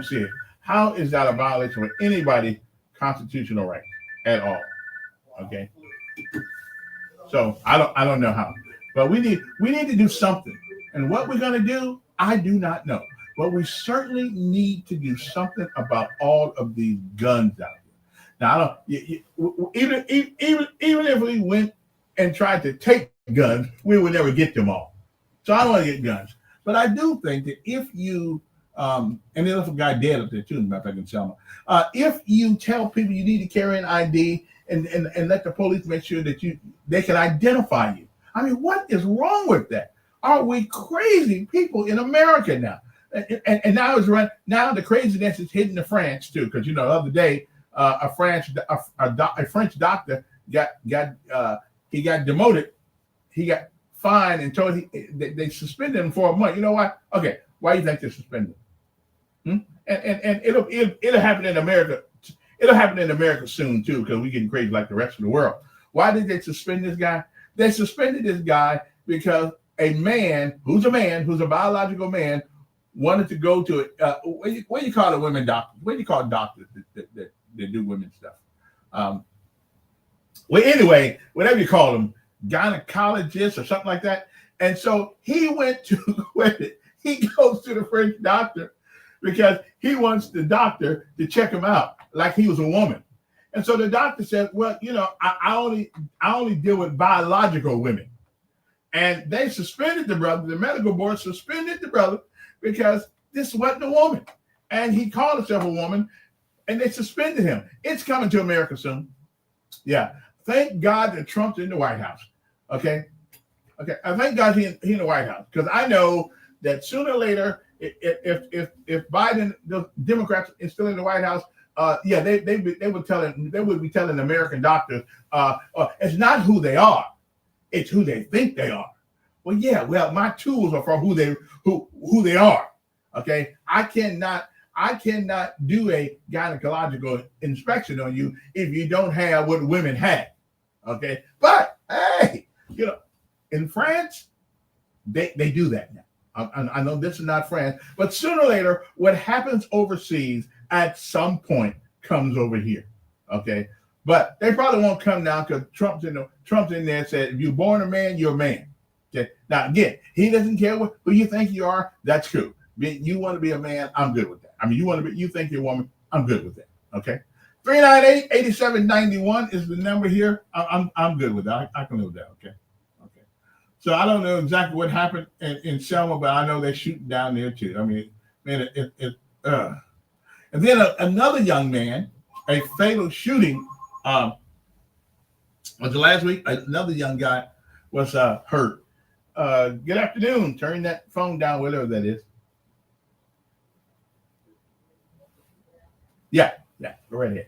see it. How is that a violation of anybody's constitutional rights at all? Okay. So I don't know how. But we need to do something. And what we're gonna do, I do not know. But we certainly need to do something about all of these guns out there. Now I don't even if we went and tried to take guns, we would never get them all. So I don't want to get guns. But I do think that if you and there's a guy dead up there too, matter of fact, in Selma. If you tell people you need to carry an ID and let the police make sure that they can identify you. I mean, what is wrong with that? Are we crazy people in America now? And now now the craziness is hitting the France too, because the other day a French doctor got demoted. He got fined and told they suspended him for a month. You know why? Okay, why do you think they suspended him? And it'll happen in America. It'll happen in America soon too, because we're getting crazy like the rest of the world. Why did they suspend this guy? They suspended this guy because a man who's a biological man wanted to go to what do you call it, women doctors? What do you call doctors that do women's stuff? Well, anyway, whatever you call them, gynecologists or something like that. And so he went to he goes to the French doctor because he wants the doctor to check him out like he was a woman. And so the doctor said, well, I only deal with biological women. And they suspended the brother. The medical board suspended the brother because this wasn't a woman. And he called himself a woman, and they suspended him. It's coming to America soon. Yeah. Thank God that Trump's in the White House. Okay. I thank God he in the White House, because I know that sooner or later, if Biden, the Democrats, is still in the White House, they would be telling American doctors, it's not who they are, it's who they think they are. Well, my tools are for who they are. Okay, I cannot do a gynecological inspection on you if you don't have what women have. Okay, but hey, in France, they do that now. I know this is not France, but sooner or later, what happens overseas at some point comes over here. Okay, but they probably won't come now because Trump's in there and said, if you're born a man, you're a man. Okay, now again, he doesn't care who you think you are. That's cool. You want to be a man, I'm good with that. I mean, you think you're a woman, I'm good with that. Okay, 398-8791 is the number here. I'm good with that. I can live with that. Okay. So I don't know exactly what happened in Selma, but I know they're shooting down there too. I mean, man, and then another young man, a fatal shooting. Was it last week? Another young guy was hurt. Good afternoon. Turn that phone down, whatever that is. Yeah, go right ahead.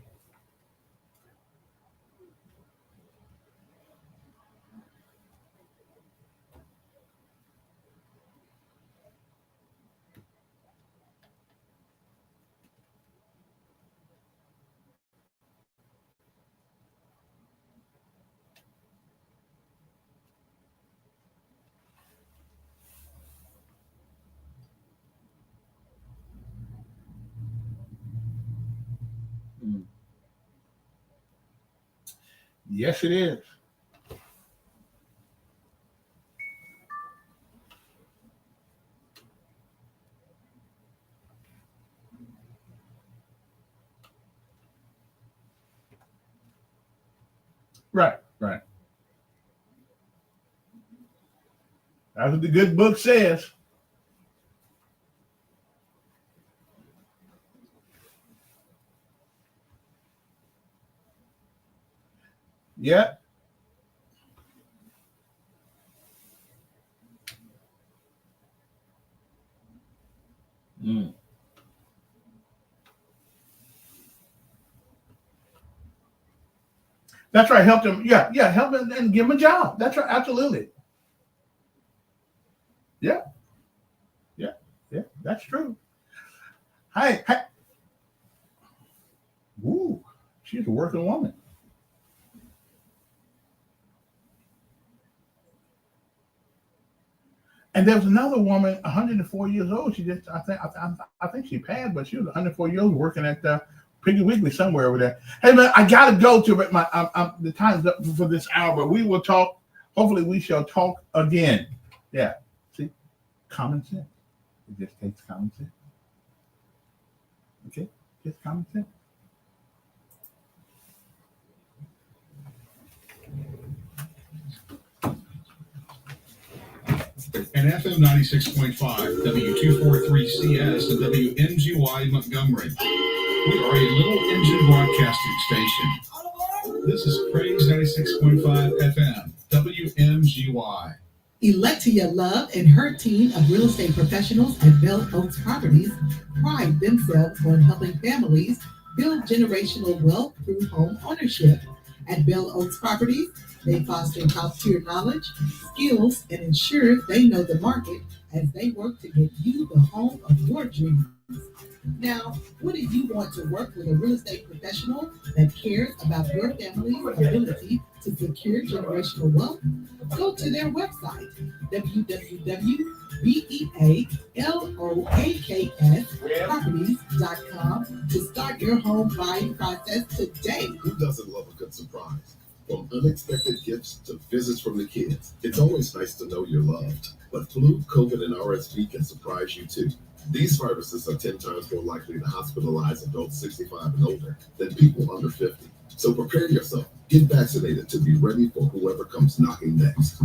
Yes, it is. Right. That's what the good book says. Yeah. That's right. Help them. Yeah. Help them and give them a job. That's right. Absolutely. Yeah. That's true. Hey. Ooh, She's a working woman. And there was another woman, 104 years old. She just, I think she passed, but she was 104 years old working at Piggly Wiggly somewhere over there. Hey man, I gotta go to it. The time's up for this hour, but we will talk. Hopefully, we shall talk again. Yeah, see, common sense. It just takes common sense. Okay, just common sense. And FM 96.5, W243CS, and WMGY Montgomery. We are a little engine broadcasting station. This is Praise 96.5 FM, WMGY. Electia Love and her team of real estate professionals at Bell Oaks Properties pride themselves on helping families build generational wealth through home ownership. At Bell Oaks Properties, they foster top-tier knowledge, skills, and ensure they know the market as they work to get you the home of your dreams. Now, wouldn't you want to work with a real estate professional that cares about your family's ability to secure generational wealth? Go to their website, www.belloaksproperties.com to start your home buying process today. Who doesn't love a good surprise? From unexpected gifts to visits from the kids, it's always nice to know you're loved. But flu, COVID, and RSV can surprise you too. These viruses are 10 times more likely to hospitalize adults 65 and older than people under 50. So prepare yourself. Get vaccinated to be ready for whoever comes knocking next.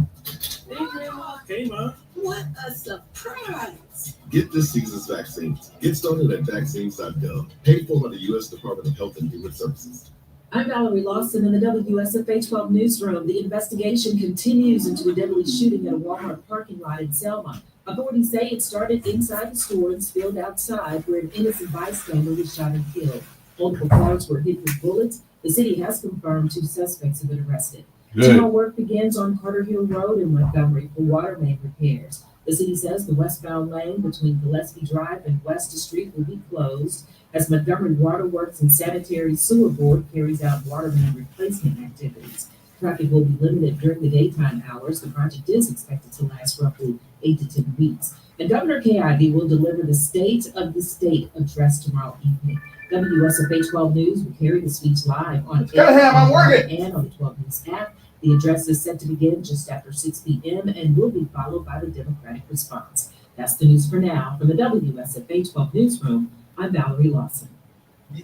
Hey, Grandma. Hey, Mom. What a surprise! Get this season's vaccines. Get started at vaccines.gov, paid for by the U.S. Department of Health and Human Services. I'm Valerie Lawson in the WSFA 12 newsroom. The investigation continues into a deadly shooting at a Walmart parking lot in Selma. Authorities say it started inside the store and spilled outside, where an innocent bystander was shot and killed. Multiple cars were hit with bullets. The city has confirmed 2 suspects have been arrested. Tomorrow work begins on Carter Hill Road in Montgomery for water main repairs. The city says the westbound lane between Gillespie Drive and West Street will be closed as Montgomery Waterworks and Sanitary Sewer Board carries out water main replacement activities. Traffic will be limited during the daytime hours. The project is expected to last roughly 8 to 10 weeks. And Governor Kay Ivey will deliver the State of the State address tomorrow evening. WSFA 12 News will carry the speech live on air and on the 12 News app. The address is set to begin just after 6 p.m. and will be followed by the Democratic response. That's the news for now. From the WSFA 12 Newsroom, I'm Valerie Lawson.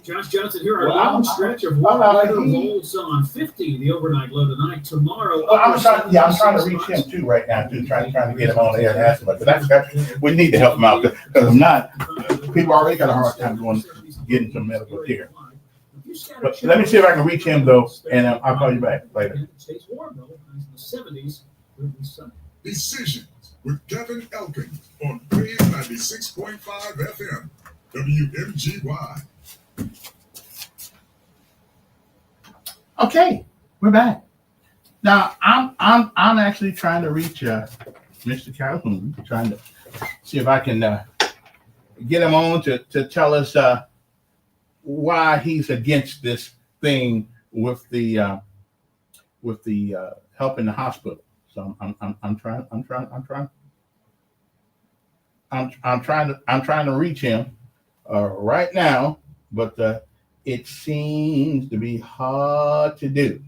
Josh Johnson here. Our long stretch of warm weather rolls on 50, the overnight low tonight. Tomorrow. Well, I'm trying to reach him too right now, too, trying to get him on the air and ask him. But that's we need to help him out because if not, people already got a hard time getting some medical care. But let me see if I can reach him though, and I'll call you back later. Stays warm though, in the 70s. Will be sunny. Decisions with Kevin Elkins on Praise 96.5 FM, WMGY. Okay, we're back. Now I'm actually trying to reach Mr. Calhoun, trying to see if I can get him on to tell us why he's against this thing with the help in the hospital. So I'm trying to reach him right now, but it seems to be hard to do.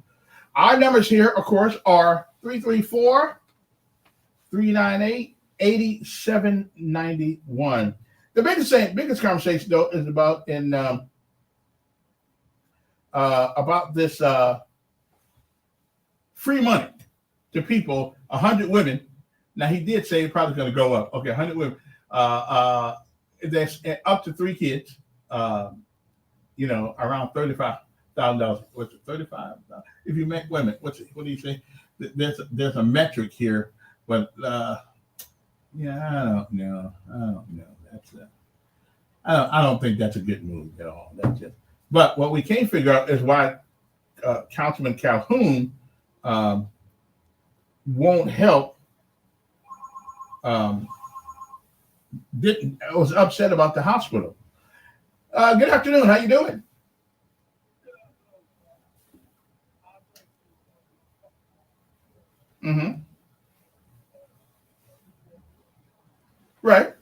Our numbers here, of course, are 334-398-8791. The biggest conversation though is about this free money to people, 100 women. Now he did say it's probably going to go up. Okay, 100 women. That's up to 3 kids. Around $35,000. What's it? 35. If you make women, what do you say? There's a metric here, but I don't know. I don't think that's a good move at all. That's just. But what we can't figure out is why Councilman Calhoun won't help. Was upset about the hospital. Good afternoon. How you doing? Right.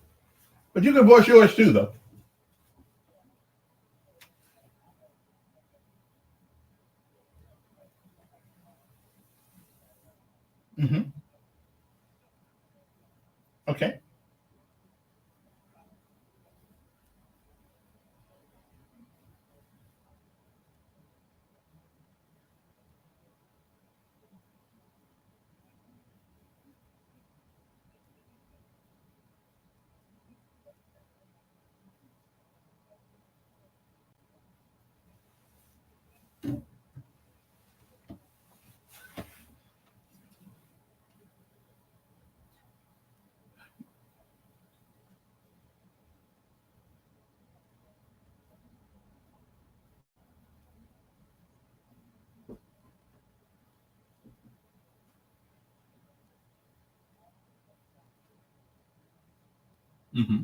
But you can voice yours too, though. Mm-hmm. Okay. Mm-hmm.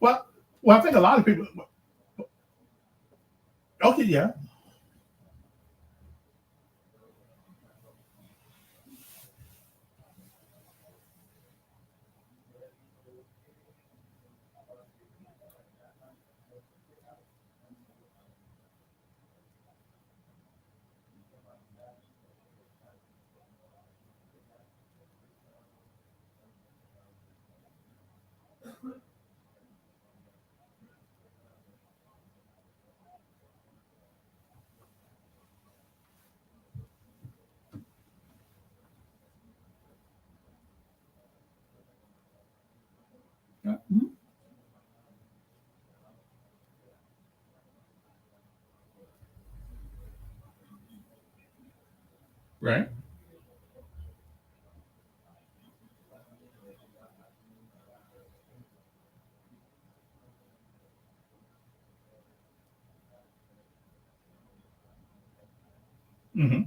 Well, I think a lot of people. Okay, yeah. Mhm. Right. Mm-hmm.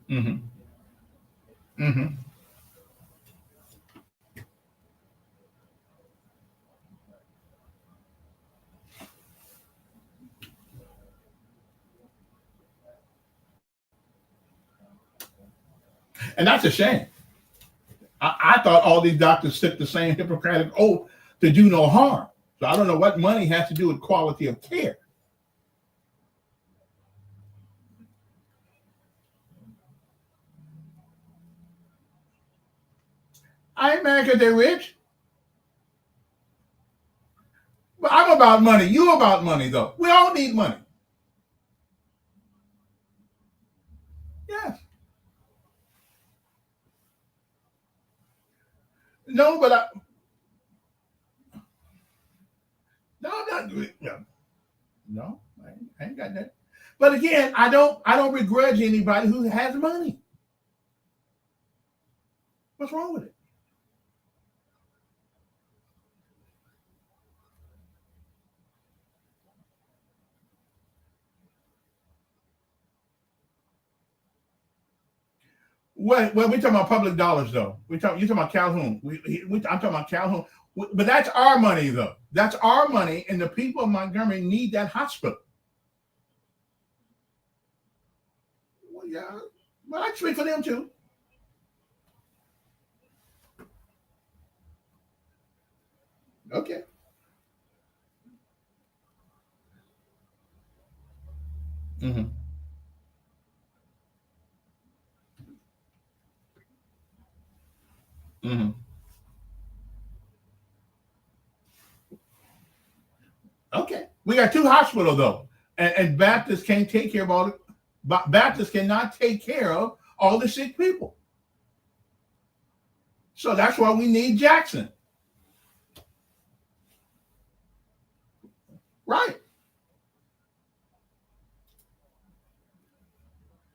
Mm-hmm. Mm-hmm. And that's a shame. I thought all these doctors took the same Hippocratic oath to do no harm. So I don't know what money has to do with quality of care. I ain't mad because they're rich. But I'm about money. You about money, though. We all need money. Yes. No, but no, I ain't got that. But again, I don't begrudge anybody who has money. What's wrong with it? Well, we're talking about public dollars, though. You talking about Calhoun. I'm talking about Calhoun. But that's our money, though. That's our money, and the people of Montgomery need that hospital. Well, yeah. Well, I speak for them, too. Okay. Mm-hmm. Mm-hmm. Okay. We got two hospitals, though. And Baptists can't take care of all the Baptists cannot take care of all the sick people. So that's why we need Jackson. Right.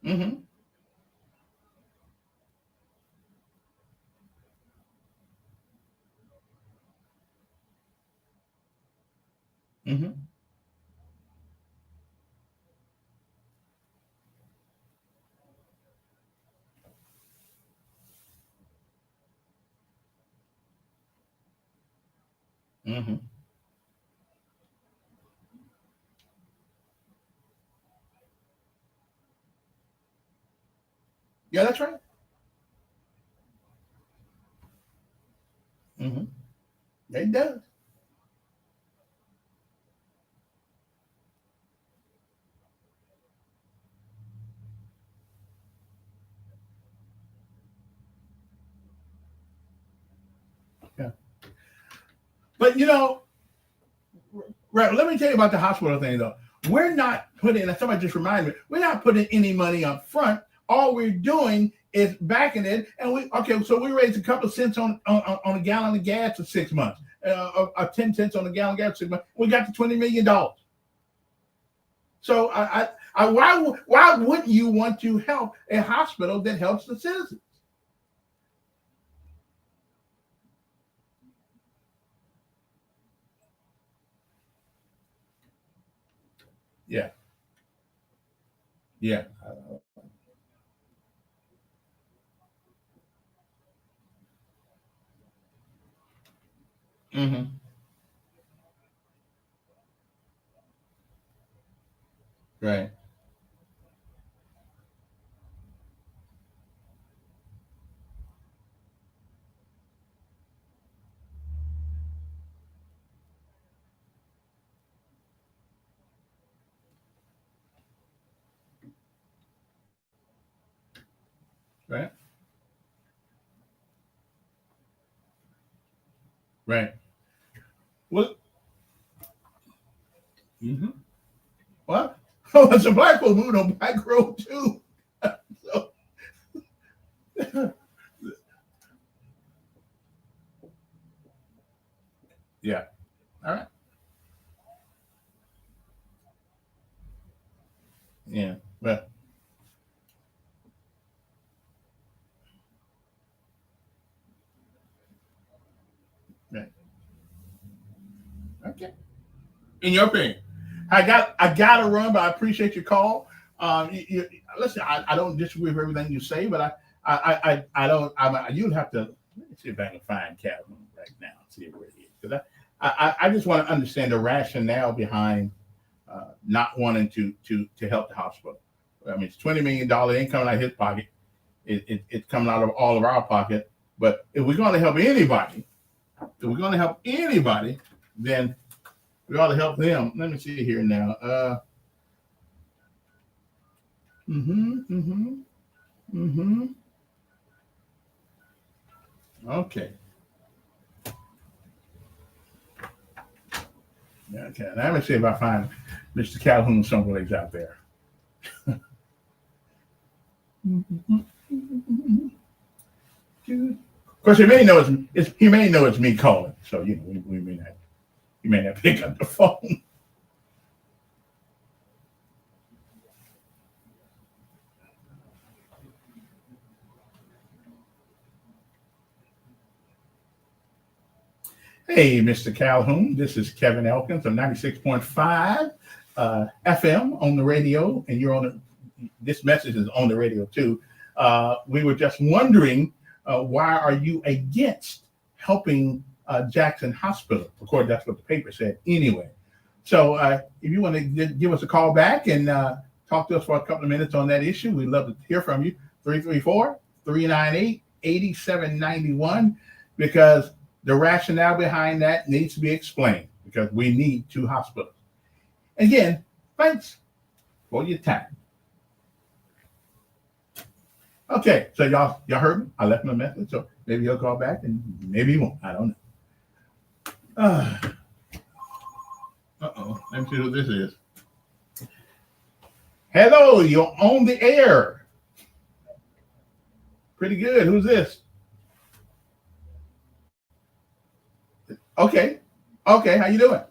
Mm-hmm. Mm-hmm. Mm-hmm. Yeah, that's right. Mm-hmm. It does. Yeah. But right, let me tell you about the hospital thing though. We're not putting, somebody just reminded me, we're not putting any money up front. All we're doing is backing it. And so we raised a couple of cents on a gallon of gas for 6 months, 10 cents on a gallon of gas for 6 months. We got to $20 million. So why wouldn't you want to help a hospital that helps the citizens? Yeah. Yeah. Mm-hmm. Right. Right. Right. Well, mm-hmm. What? Oh, some black folks moving on Black Road too. So, yeah. All right. Yeah. Well. Right. Okay. In your opinion, I got to run, but I appreciate your call. Listen, I don't disagree with everything you say, but I don't. You'd have to let me see if I can find Calvin right now. See where he is, because I just want to understand the rationale behind not wanting to help the hospital. I mean, it's $20 million ain't coming out of his pocket. It's coming out of all of our pocket. But if we're going to help anybody, then we ought to help them. Let me see here now. Okay. Okay. Now let me see if I find Mr. Calhoun someplace out there. Of course, he may know it's me calling, so we may not pick up the phone. Hey, Mr. Calhoun, this is Kevin Elkins of 96.5 FM on the radio, and this message is on the radio too. We were just wondering, why are you against helping Jackson Hospital? Of course, that's what the paper said anyway. So if you want to give us a call back and talk to us for a couple of minutes on that issue, we'd love to hear from you. 334-398-8791, because the rationale behind that needs to be explained, because we need 2 hospitals. Again, thanks for your time. Okay, so y'all heard me. I left him a message, so maybe he'll call back and maybe he won't. I don't know. Let me see who this is. Hello, you're on the air. Pretty good. Who's this? Okay. Okay. How you doing?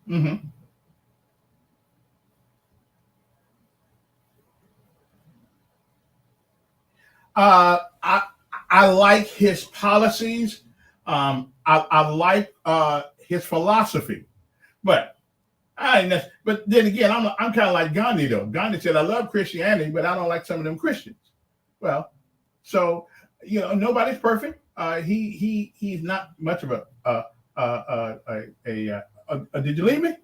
Mm-hmm. I like his policies. I like his philosophy, but but then again, I'm kind of like Gandhi though. Gandhi said, "I love Christianity, but I don't like some of them Christians." Well, so nobody's perfect. He's not much of did you leave me?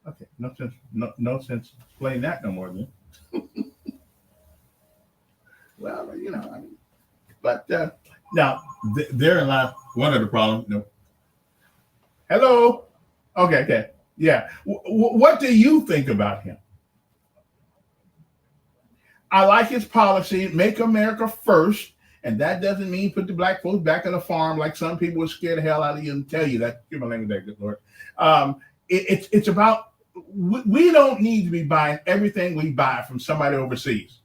Okay, no sense explaining that no more then. Well, I mean, but now therein lies one of the problems. No. Hello. Okay. Yeah. What do you think about him? I like his policy, make America first, and that doesn't mean put the black folks back on the farm like some people would scare the hell out of you and tell you that. Give my language, that good Lord. It's about we don't need to be buying everything we buy from somebody overseas,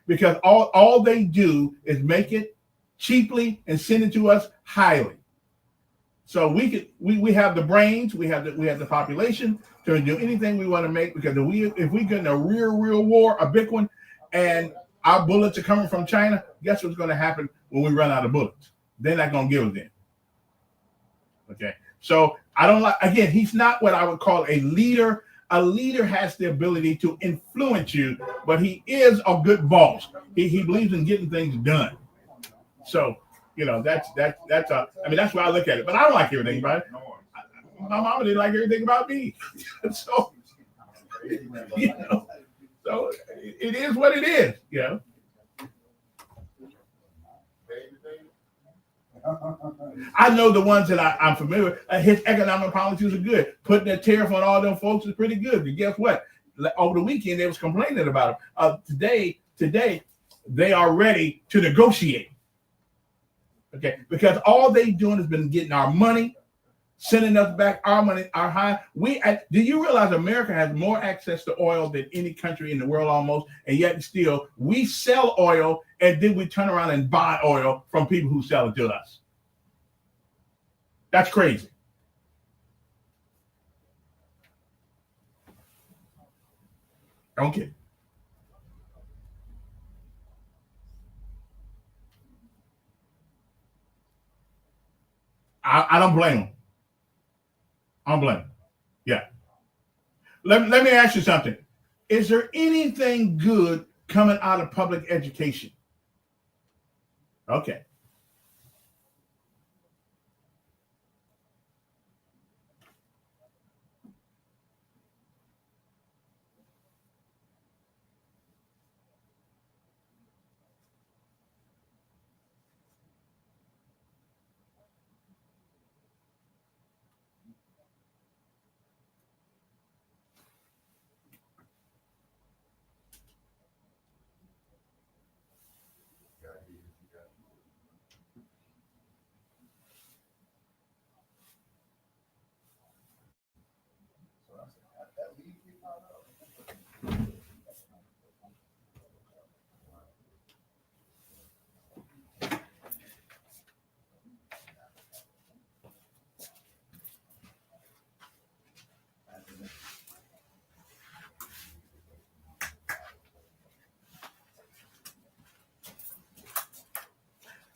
because all they do is make it cheaply and send it to us highly. So we have the brains, we have the population to do anything we want to make, because if we get in a real war, a big one, and our bullets are coming from China, guess what's going to happen when we run out of bullets? They're not going to give us them. Okay. So I don't like, again, he's not what I would call a leader. A leader has the ability to influence you, but he is a good boss. He believes in getting things done. So, that's why I look at it. But I don't like everything about it. My mama didn't like everything about me. So, so it is what it is, I know the ones that I'm familiar with. His economic policies are good. Putting a tariff on all them folks is pretty good. But guess what? Over the weekend, they was complaining about them. Today, they are ready to negotiate. Okay, because all they doing has been getting our money, sending us back our money, our high. Do you realize America has more access to oil than any country in the world almost, and yet still we sell oil and then we turn around and buy oil from people who sell it to us. That's crazy. Okay. I don't blame them. I don't blame them. Yeah. Let me ask you something. Is there anything good coming out of public education? Okay.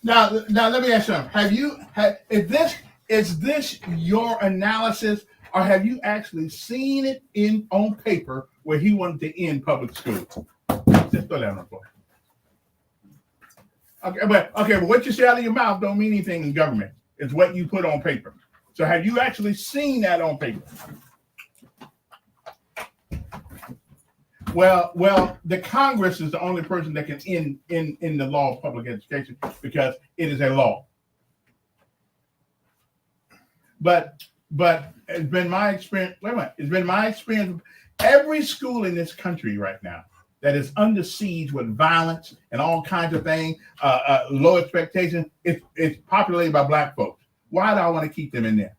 Now let me ask you something. Is this your analysis, or have you actually seen it on paper where he wanted to end public school? Just throw that on the floor. Okay, but what you say out of your mouth don't mean anything in government. It's what you put on paper. So have you actually seen that on paper? Well, the Congress is the only person that can end the law of public education, because it is a law. But it's been my experience. Wait a minute. It's been my experience. Every school in this country right now that is under siege with violence and all kinds of things, low expectations, it's populated by black folks. Why do I want to keep them in there?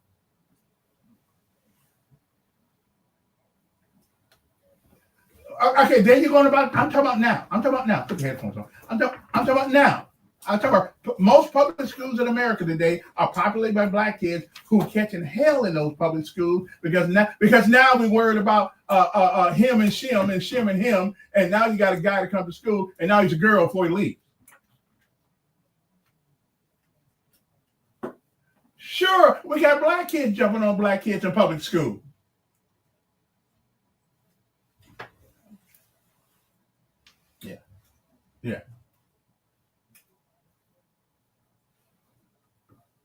Okay, then you're going about. I'm talking about now. Put your headphones on. I'm talking about now. I'm talking about most public schools in America today are populated by black kids who are catching hell in those public schools because now we're worried about him and Shem and Shem and him, and now you got a guy to come to school and now he's a girl before he leaves. Sure, we got black kids jumping on black kids in public school. Yeah.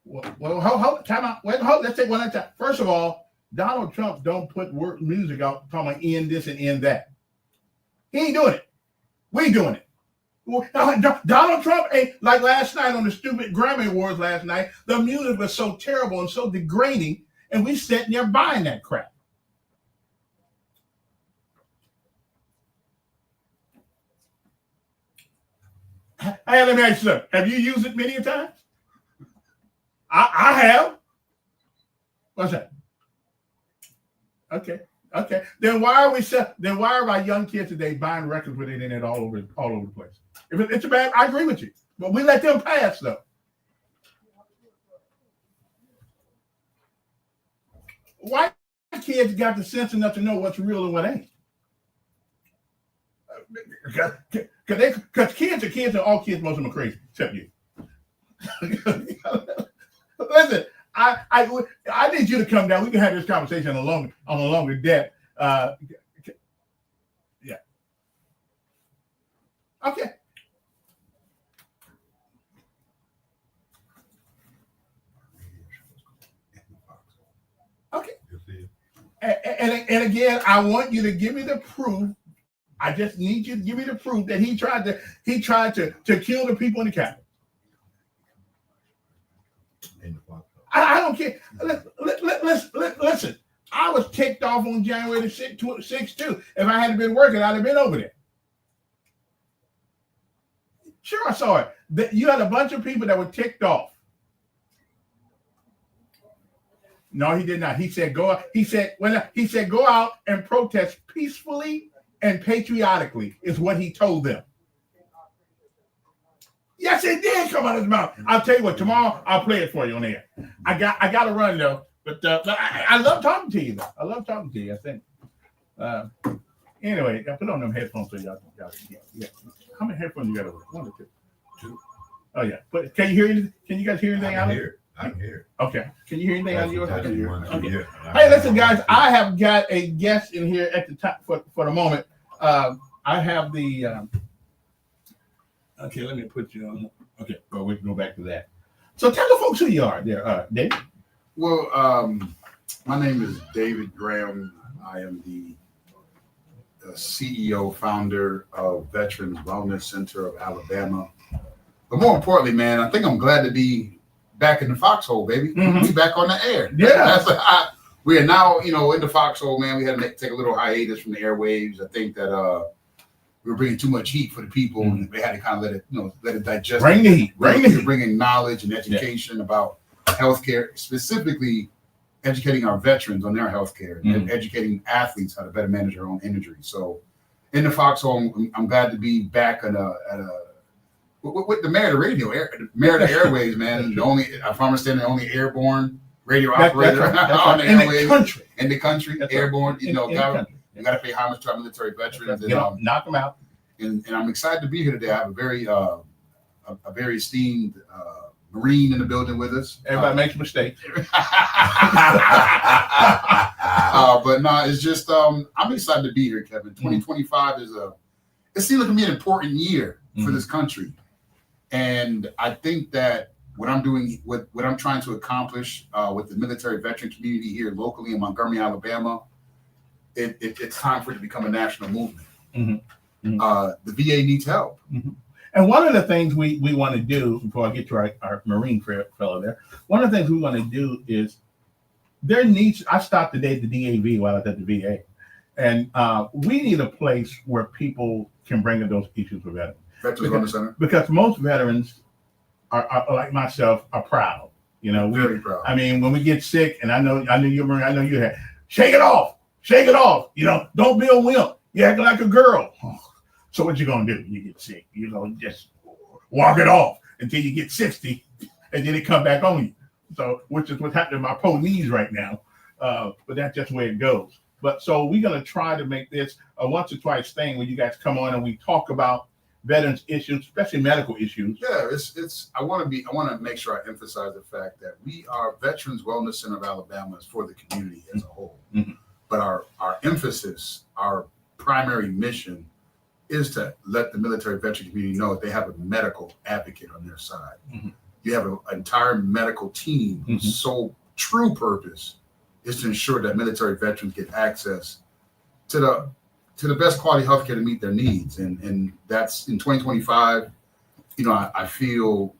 Well, hold, time out. Wait, hold. Let's take one at a time. First of all, Donald Trump don't put music out talking about end this and end that. He ain't doing it. We doing it. Well, Donald Trump ain't like last night on the stupid Grammy Awards last night. The music was so terrible and so degrading, and we sitting there buying that crap. Hey, let me ask you something. Have you used it many times? I have. What's that? Okay. Then why are our young kids today buying records with it in it all over the place? If it's bad, I agree with you. But we let them pass though. Why kids got the sense enough to know what's real and what ain't? Because kids are kids, and all kids, most of them are crazy, except you. Listen, I need you to come down. We can have this conversation on a longer depth. Yeah. Okay. Okay. And again, I want you to give me the proof. I just need you to give me the proof that he tried to kill the people in the Capitol. I don't care. Listen, I was ticked off on January the 6th too. If I hadn't been working, I'd have been over there. Sure, I saw it. You had a bunch of people that were ticked off. No, he did not. He said go out. He said go out and protest peacefully and patriotically is what he told them. Yes, it did come out of his mouth. I'll tell you what, tomorrow I'll play it for you on air. I got to run though, but I love talking to you though. I love talking to you, I think. Anyway, I put on them headphones so y'all yeah. How many headphones you got over? 1 or 2? 2. Oh yeah. But can you hear anything? Can you guys hear anything out of it? I can hear. Okay. Can you hear anything out of yours? I can hear. Okay. Yeah. Hey, listen, guys. I have got a guest in here at the top for the moment. I have the. Okay, let me put you on. Okay, well, we can go back to that. So tell the folks who you are there, David. Well, my name is David Graham. I am the CEO, founder of Veterans Wellness Center of Alabama. But more importantly, man, I think I'm glad to be back in the foxhole, baby. Mm-hmm. We back on the air. Yeah. We are now, in the foxhole, man. We had to take a little hiatus from the airwaves. I think that we were bringing too much heat for the people, and they had to kind of let it digest. Bring the heat. Bringing knowledge and education about healthcare, specifically educating our veterans on their healthcare, and educating athletes how to better manage their own injury. So, in the foxhole, I'm glad to be back with the Mayor of the Mayor of the Airways, man. If I'm understanding, the only airborne radio operator on the airways in the country, airborne. You got to pay homage to our military veterans and knock them out. And I'm excited to be here today. I have a very esteemed Marine in the building with us. Everybody makes mistakes. But no, it's just I'm excited to be here, Kevin. 2025 it seems like to be an important year for this country. And I think that what I'm doing, what I'm trying to accomplish with the military veteran community here locally in Montgomery, Alabama, it's time for it to become a national movement. The VA needs help. And one of the things we want to do, before I get to our Marine fellow there, one of the things we want to do is I stopped today at the DAV while I was at the VA. And we need a place where people can bring up those issues with veterans. Because most veterans are like myself, are proud. Very proud. I mean, when we get sick, and I know you're Marine, I know you have, shake it off. Don't be a wimp. You acting like a girl. So what you gonna do? You get sick. You know, just walk it off until you get 60, and then it come back on you. So, which is what's happening to my poor knees right now. But that's just where it goes. But so we're gonna try to make this a once or twice thing where you guys come on and we talk about veterans issues, especially medical issues. Yeah, it's. I want to make sure I emphasize the fact that we are Veterans Wellness Center of Alabama is for the community as a whole. Mhm. But our emphasis, our primary mission, is to let the military veteran community know that they have a medical advocate on their side. Mhm. You have an entire medical team whose sole true purpose is to ensure that military veterans get access to the best quality healthcare to meet their needs. And that's in 2025, you know, I feel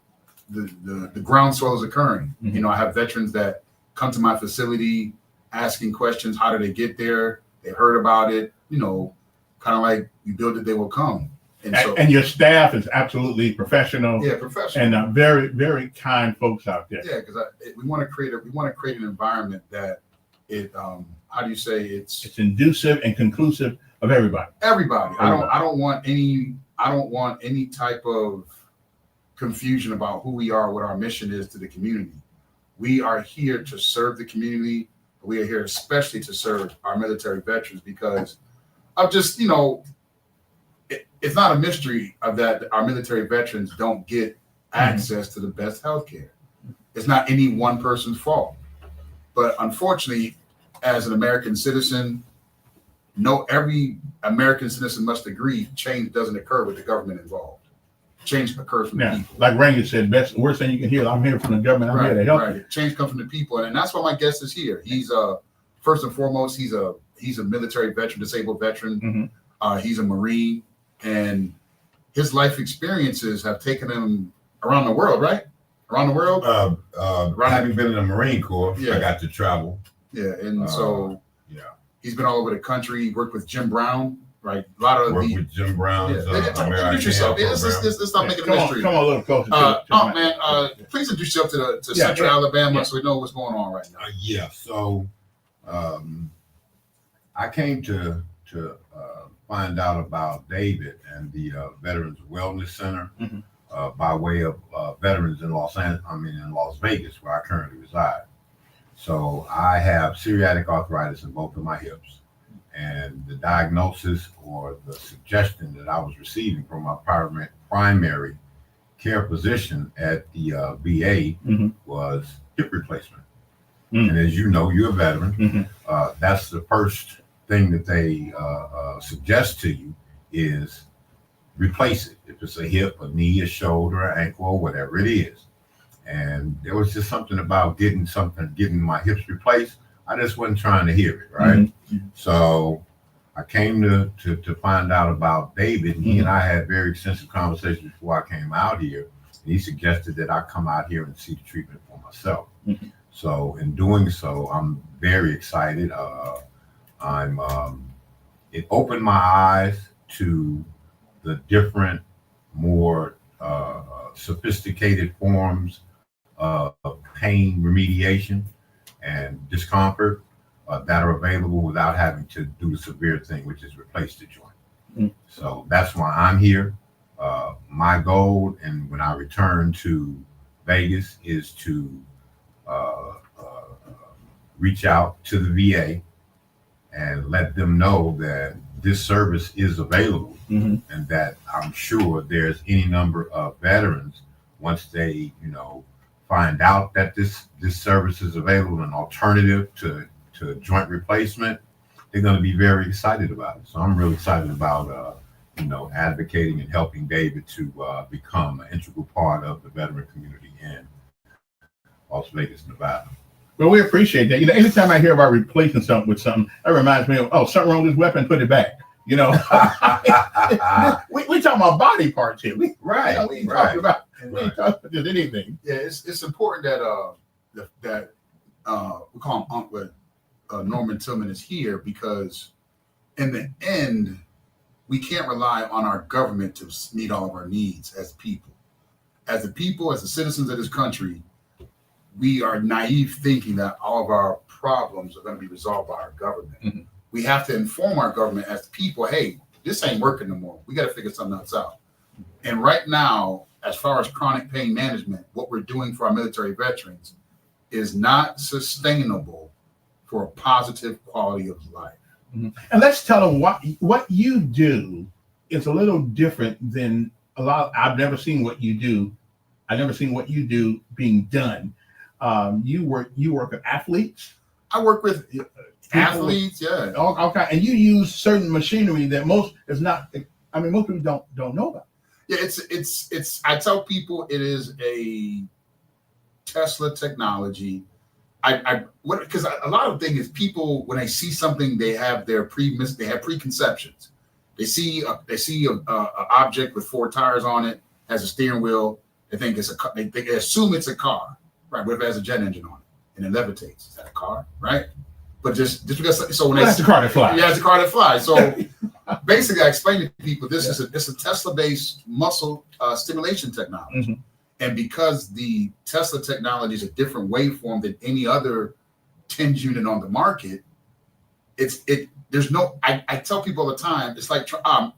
the groundswell is occurring. Mhm. You know, I have veterans that come to my facility asking questions. How did they get there? They heard about it, you know, kind of like you build it, they will come. And so, And your staff is absolutely professional. yeah, professional. And very, very kind folks out there. Yeah, because we want to create an environment that how do you say it's It's inducive and conclusive of everybody. everybody. Everybody. I don't want any type of confusion about who we are, what our mission is to the community. We are here to serve the community. We are here especially to serve our military veterans because of just, you know, it's not a mystery of that our military veterans don't get access to the best healthcare. It's not any one person's fault. But unfortunately, as an American citizen, every American citizen must agree change doesn't occur with the government involved. Change occurs from the Yeah, people. like Ranger said, worst thing you can hear, I'm here from the government, I'm here to help you. Change comes from the people, and that's why my guest is here. He's first and foremost, he's a military veteran, disabled veteran. He's a Marine, and his life experiences have taken him around the world, right? Around the world. Having been in the Marine Corps, Yeah. I got to travel. Yeah, and so Yeah, he's been all over the country. He worked with Jim Brown, right? A lot of worked the with Jim Brown's introduce yourself. Yeah, let's not make it a Come on, mystery. come on a little closer. to the mic. Man, please introduce yourself to Yeah, Central yeah. Alabama Yeah. so we know what's going on right now. Yeah. So, I came to find out about David and the Veterans Wellness Center Mhm. by way of veterans in in Las Vegas, where I currently reside. So I have psoriatic arthritis in both of my hips, and the diagnosis or the suggestion that I was receiving from my primary care physician at the VA Mhm. was hip replacement. Mm. And as you know, you're a veteran. Mhm. That's the first thing that they suggest to you is replace it. If it's a hip, a knee, a shoulder, an ankle, or whatever it is. And there was just something about getting my hips replaced. I just wasn't trying to hear it, right? So I came to find out about David, and he and I had very extensive conversations before I came out here. And he suggested that I come out here and see the treatment for myself. Mhm. So in doing so, I'm very excited. It opened my eyes to the different, more sophisticated forms of pain remediation and discomfort that are available without having to do the severe thing, which is replace the joint. Mm. So that's why I'm here. My goal, and when I return to Vegas, is to reach out to the VA and let them know that this service is available, Mhm. and that I'm sure there's any number of veterans, once they, find out that this service is available, an alternative to joint replacement, they're going to be very excited about it. So I'm really excited about, advocating and helping David to become an integral part of the veteran community in Las Vegas, Nevada. Well, we appreciate that. Anytime I hear about replacing something with something, that reminds me of, something wrong with this weapon, put it back. we talking about body parts here. We ain't talking about just anything. Yeah, it's important that we call him Norman Tillman is here, because in the end, we can't rely on our government to meet all of our needs as people. As the citizens of this country, we are naive thinking that all of our problems are going to be resolved by our government. Mhm. we have to inform our government as people, hey, this ain't working no more. We got to figure something else out. And right now, as far as chronic pain management, what we're doing for our military veterans is not sustainable for a positive quality of life. And let's tell them what you do is a little different than a lot. I've never seen what you do. I've never seen what you do being done. You work with athletes. I work with athletes, yeah. Okay, and you use certain machinery that most people don't know about. Yeah, it's. I tell people it is a Tesla technology. Because a lot of things is people, when they see something, they have preconceptions. They see a object with 4 tires on it, has a steering wheel. They think it's they assume it's a car, right? What if it has a jet engine on it and it levitates? Is that a car, right? But just because That's a car that flies. Yeah, it's a car that flies. So basically, I explain to people this is a Tesla-based muscle stimulation technology. Mm-hmm. And because the Tesla technology is a different waveform than any other TENS unit on the market, I tell people all the time, it's like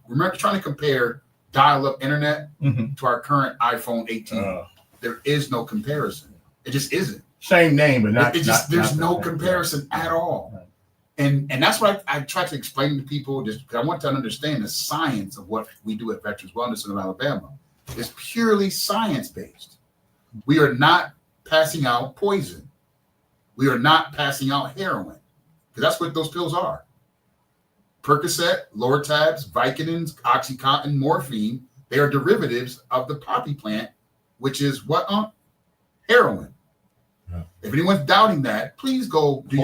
remember trying to compare dial-up internet to our current iPhone 18. There is no comparison. It just isn't. Same name, but there's no comparison at all. Right. And that's what I try to explain to people, just because I want to understand the science of what we do at Veterans Wellness in Alabama. It's purely science-based. We are not passing out poison. We are not passing out heroin, because that's what those pills are. Percocet, Lortabs, Vicodins, Oxycontin, morphine, they are derivatives of the poppy plant, which is what? Heroin. Yeah. If anyone's doubting that, please go do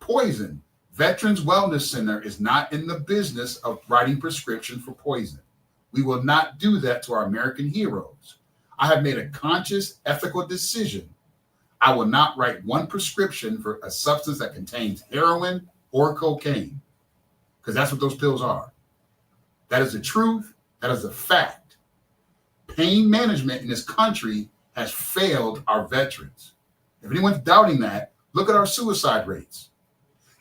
poison. Veterans Wellness Center is not in the business of writing prescriptions for poison. We will not do that to our American heroes. I have made a conscious, ethical decision. I will not write one prescription for a substance that contains heroin or cocaine, because that's what those pills are. That is the truth. That is a fact. Pain management in this country has failed our veterans. If anyone's doubting that, look at our suicide rates.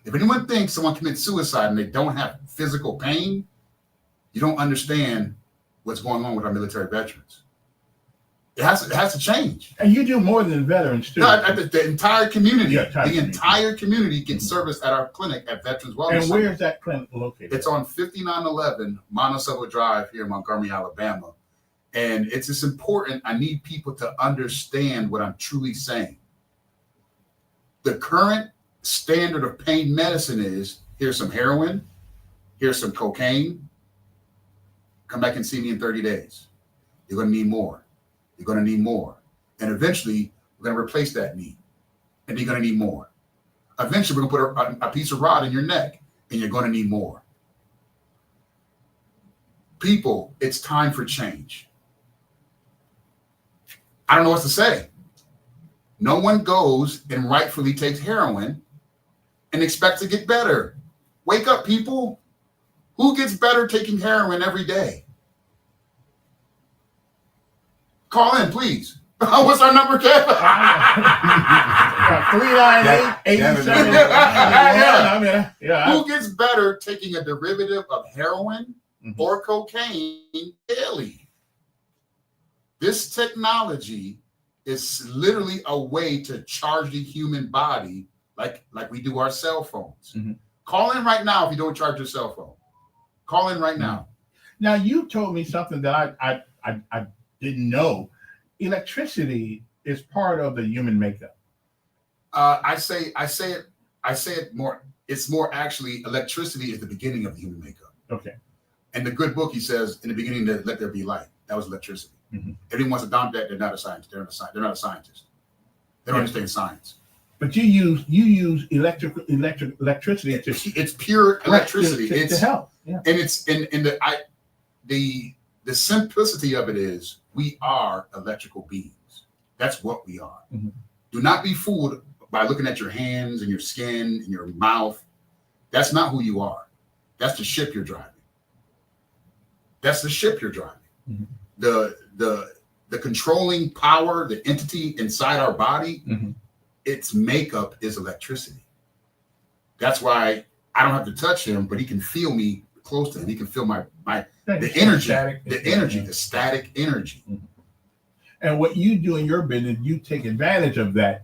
If anyone thinks someone commits suicide and they don't have physical pain, you don't understand what's going on with our military veterans. It has to change. And you do more than veterans too. No, the entire community. The entire community gets service at our clinic at Veterans Wellness. And where is that clinic located? It's on 5911 Monticello Drive here in Montgomery, Alabama. And it's just important. I need people to understand what I'm truly saying. The current standard of pain medicine is, here's some heroin, here's some cocaine. Come back and see me in 30 days. You're going to need more. You're going to need more. And eventually, we're going to replace that need. And you're going to need more. Eventually, we're going to put a piece of rod in your neck, and you're going to need more. People, it's time for change. I don't know what to say. No one goes and rightfully takes heroin and expects to get better. Wake up, people. Who gets better taking heroin every day? Call in, please. What's our number, Kev? 398-87. Who gets better taking a derivative of heroin or cocaine daily? This technology is literally a way to charge the human body like we do our cell phones. Call in right now if you don't charge your cell phone. Call in right now. Now, you told me something that I didn't know. Electricity is part of the human makeup. I say it more. It's more actually, electricity is the beginning of the human makeup. Okay. And the good book, he says, in the beginning, let there be light. That was electricity. Everyone wants to dom that. They're not a scientist. They're not a scientist. They don't understand science. But you use electricity. It's pure electricity. To help. Yeah. And it's the simplicity of it is, we are electrical beings. That's what we are. Do not be fooled by looking at your hands and your skin and your mouth. That's not who you are. That's the ship you're driving. That's the ship you're driving. The controlling power, the entity inside our body, its makeup is electricity. That's why I don't have to touch him, but he can feel me close to him. He can feel the static energy. And what you do in your business, you take advantage of that.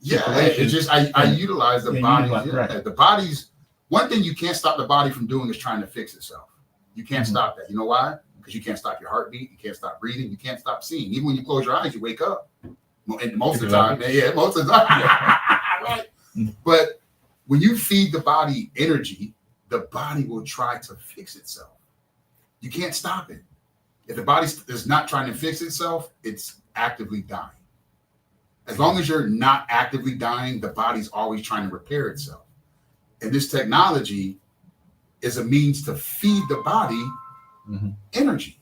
Yeah, it's just I utilize the body. Right. The body's one thing you can't stop the body from doing is trying to fix itself. You can't stop that. You know why? Because you can't stop your heartbeat. You can't stop breathing. You can't stop seeing. Even when you close your eyes, you wake up. And most of the time, most of the time. Right. But when you feed the body energy, the body will try to fix itself. You can't stop it. If the body is not trying to fix itself, it's actively dying. As long as you're not actively dying, the body's always trying to repair itself. And this technology is a means to feed the body energy.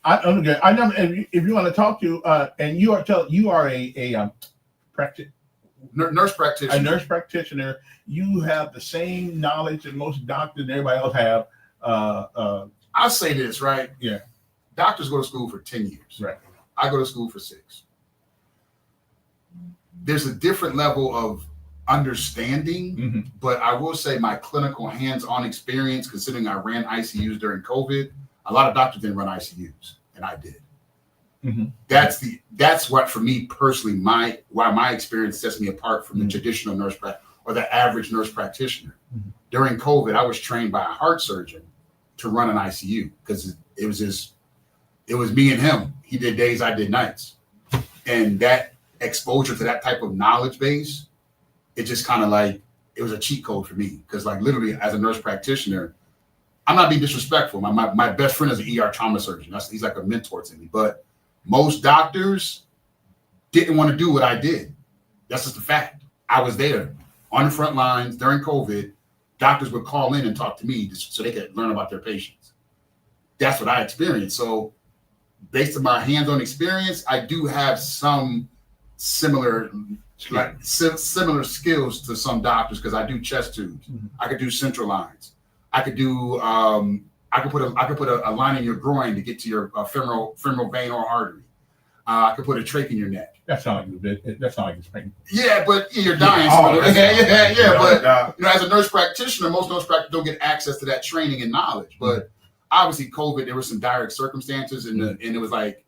I never. If you want to talk to, and you are a nurse practitioner. A nurse practitioner. You have the same knowledge that most doctors and everybody else have. I'll say this, right? Yeah. Doctors go to school for 10 years. Right. I go to school for 6. There's a different level of understanding, but I will say my clinical hands-on experience, considering I ran ICUs during COVID, a lot of doctors didn't run ICUs, and I did. That's what, for me personally, why my experience sets me apart from the traditional nurse or the average nurse practitioner. During COVID, I was trained by a heart surgeon to run an ICU because it was me and him. He did days, I did nights, and that exposure to that type of knowledge base, it just kind of like it was a cheat code for me because like literally as a nurse practitioner, I'm not being disrespectful. My best friend is an ER trauma surgeon. He's like a mentor to me. But most doctors didn't want to do what I did. That's just a fact. I was there on the front lines during COVID. Doctors would call in and talk to me so they could learn about their patients. That's what I experienced. So based on my hands-on experience, I do have some similar skills to some doctors because I do chest tubes. I could do central lines. I could do I could put a line in your groin to get to your femoral vein or artery. I could put a trach in your neck. That's not like it's painful. Yeah, but you're dying. But as a nurse practitioner, most nurse practitioners don't get access to that training and knowledge. But obviously, COVID, there were some direct circumstances, and it was like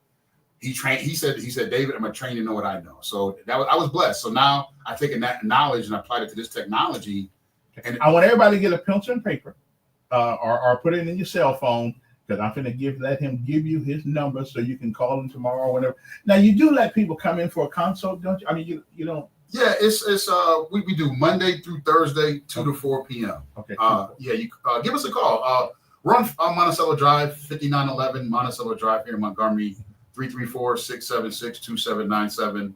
he said, David, I'm gonna train you to know what I know. So I was blessed. So now I've taken that knowledge and applied it to this technology. And I want everybody to get a pencil and paper, or put it in your cell phone. Because I'm going to let him give you his number so you can call him tomorrow or whatever. Now you do let people come in for a consult, don't you? I mean, you don't. Yeah, we do Monday through Thursday, 2 to 4 p.m. Okay. You give us a call. We're on Monticello Drive, 5911 Monticello Drive here in Montgomery, 334-676-2797.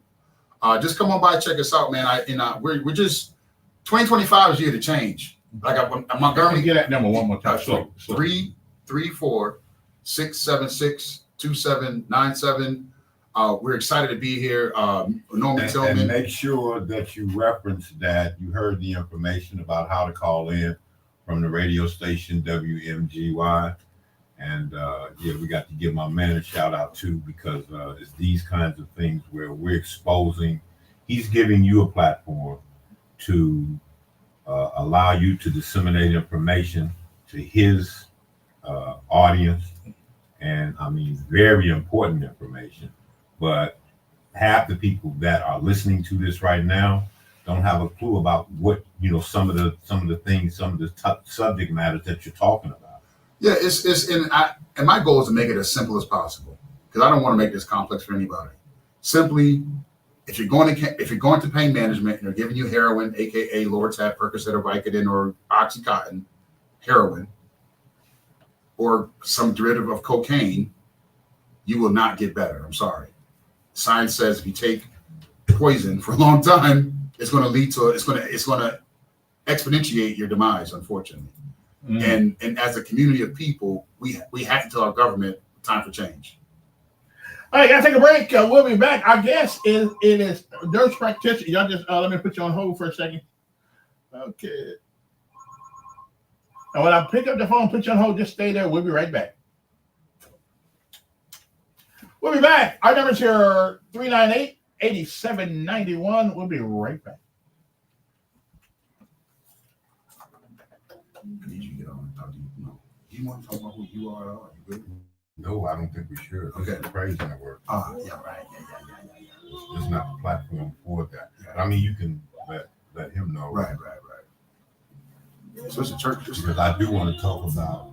Just come on by, check us out, man. We're just 2025 is year to change. Like I'm Montgomery. Get that number one more time. 334-676-2797. We're excited to be here. Norman Tillman. And make sure that you reference that you heard the information about how to call in from the radio station WMGY. And we got to give my man a shout out too, because it's these kinds of things where we're exposing. He's giving you a platform to allow you to disseminate information to his audience, and I mean very important information. But half the people that are listening to this right now don't have a clue about what some of the things, some of the subject matters that you're talking about. Yeah, and my goal is to make it as simple as possible because I don't want to make this complex for anybody. Simply, if you're going to pain management and they're giving you heroin, aka Lortab, Percocet, or Vicodin, or OxyContin, heroin, or some derivative of cocaine, you will not get better. I'm sorry. Science says if you take poison for a long time, it's going to exponentiate your demise, unfortunately. And as a community of people, we have to tell our government time for change. All right, gotta take a break. We'll be back. Our guest it is nurse practitioner. Y'all just let me put you on hold for a second. Okay. And when I pick up the phone, put you on hold, just stay there. We'll be right back. We'll be back. Our number's here 398-8791. We'll be right back. I need you to get on and talk to you. No. You want to talk about who you are? You good? No, I don't think we should. This Okay. is Praise Network. Yeah, right. Yeah. It's not the platform for that. Yeah. I mean, you can let him know. Right. So it's a church. Because I do want to talk about,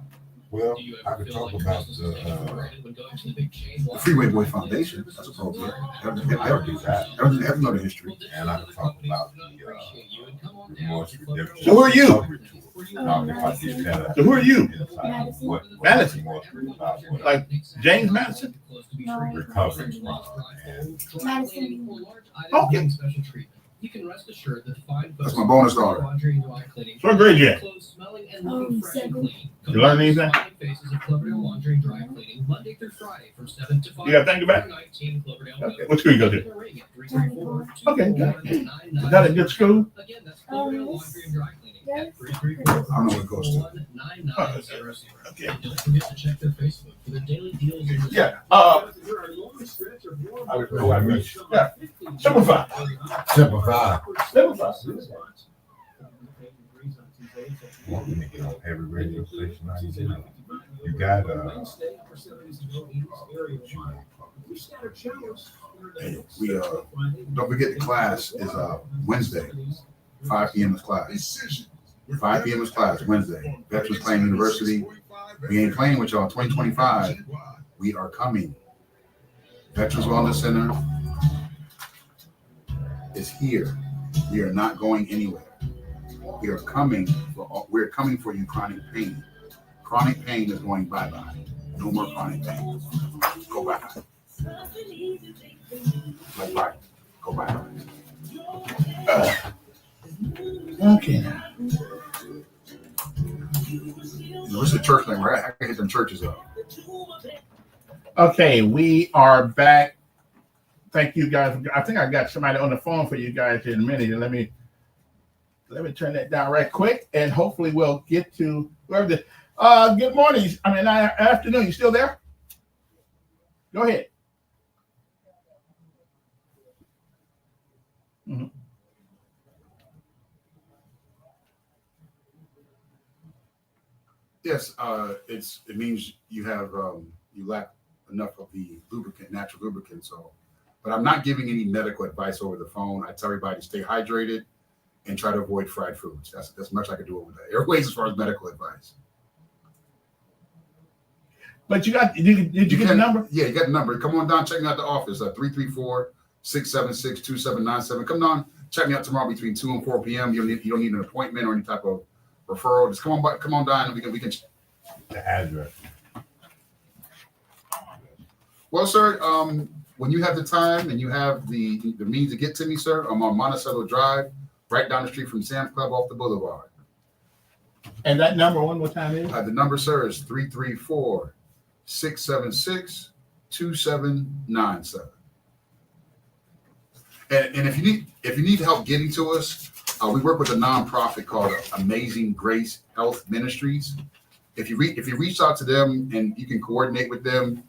well, Do you I ever could feel talk like about business is taken for granted when going to the big chain? The Freeway Boy Foundation. That's appropriate. I would do that. Everything know the history. And I could talk about the remorse redemption. So who are you? recovery tour. If I did that, So who are you? inside what Madison. remorse was about, what Like James Madison? I'm recovering from. And Madison. Okay. Special treatment. You can rest assured that the fine That's my bonus daughter. laundry and dry cleaning. What grade you at? Clothes smelling and looking fresh and clean. You learn anything? Smiling Faces of Cloverdale Laundry and Dry Cleaning, Monday through Friday from 7 to 5. You got to think about it? 19 Cloverdale Okay. Road. What school you go to? Give them a ring at 334 Okay. 241 Is that a good school? Again, that's Cloverdale Laundry and Dry Cleaning at I don't know what it goes to. 334-241-9900. Okay. And don't forget to check their Facebook for their daily deals. And Yeah. Here are a long stretch of warm I weather. know I reached. Yeah. 15 Simplify. Simplify. Simplify. Want me to get on every radio station I can do. You got, Hey, we don't forget the class is Wednesday. 5 p.m. is class. 5 p.m. is class Wednesday. Veterans Claim University. We ain't playing with y'all. 2025. We are coming. Veterans Wellness Center is here. We are not going anywhere. We are coming for you. Chronic pain. Chronic pain is going bye-bye. No more chronic pain. Go bye-bye. Bye-bye. Go bye-bye. Okay. What's the church name? Right? I can hit them churches up. Okay, we are back. Thank you guys. I think I got somebody on the phone for you guys in a minute. Let me turn that down right quick, and hopefully we'll get to whoever the. Good morning. Afternoon. You still there? Go ahead. Mm-hmm. Yes, it means you have you lack enough of the lubricant, natural lubricant. So, but I'm not giving any medical advice over the phone. I tell everybody to stay hydrated and try to avoid fried foods. That's much I can do over the airways as far as medical advice. But did you get the number? Yeah, you got the number. Come on down, check me out the office at 334-676-2797. Come down, check me out tomorrow between 2 and 4 p.m. You don't need an appointment or any type of referral. Just come on down and we can the address. Well, sir, when you have the time and you have the means to get to me, sir, I'm on Monticello Drive, right down the street from Sam's Club off the boulevard. And that number one more time is? The number, sir, is 334-676-2797. And if you need help getting to us, we work with a nonprofit called Amazing Grace Health Ministries. If you reach out to them and you can coordinate with them,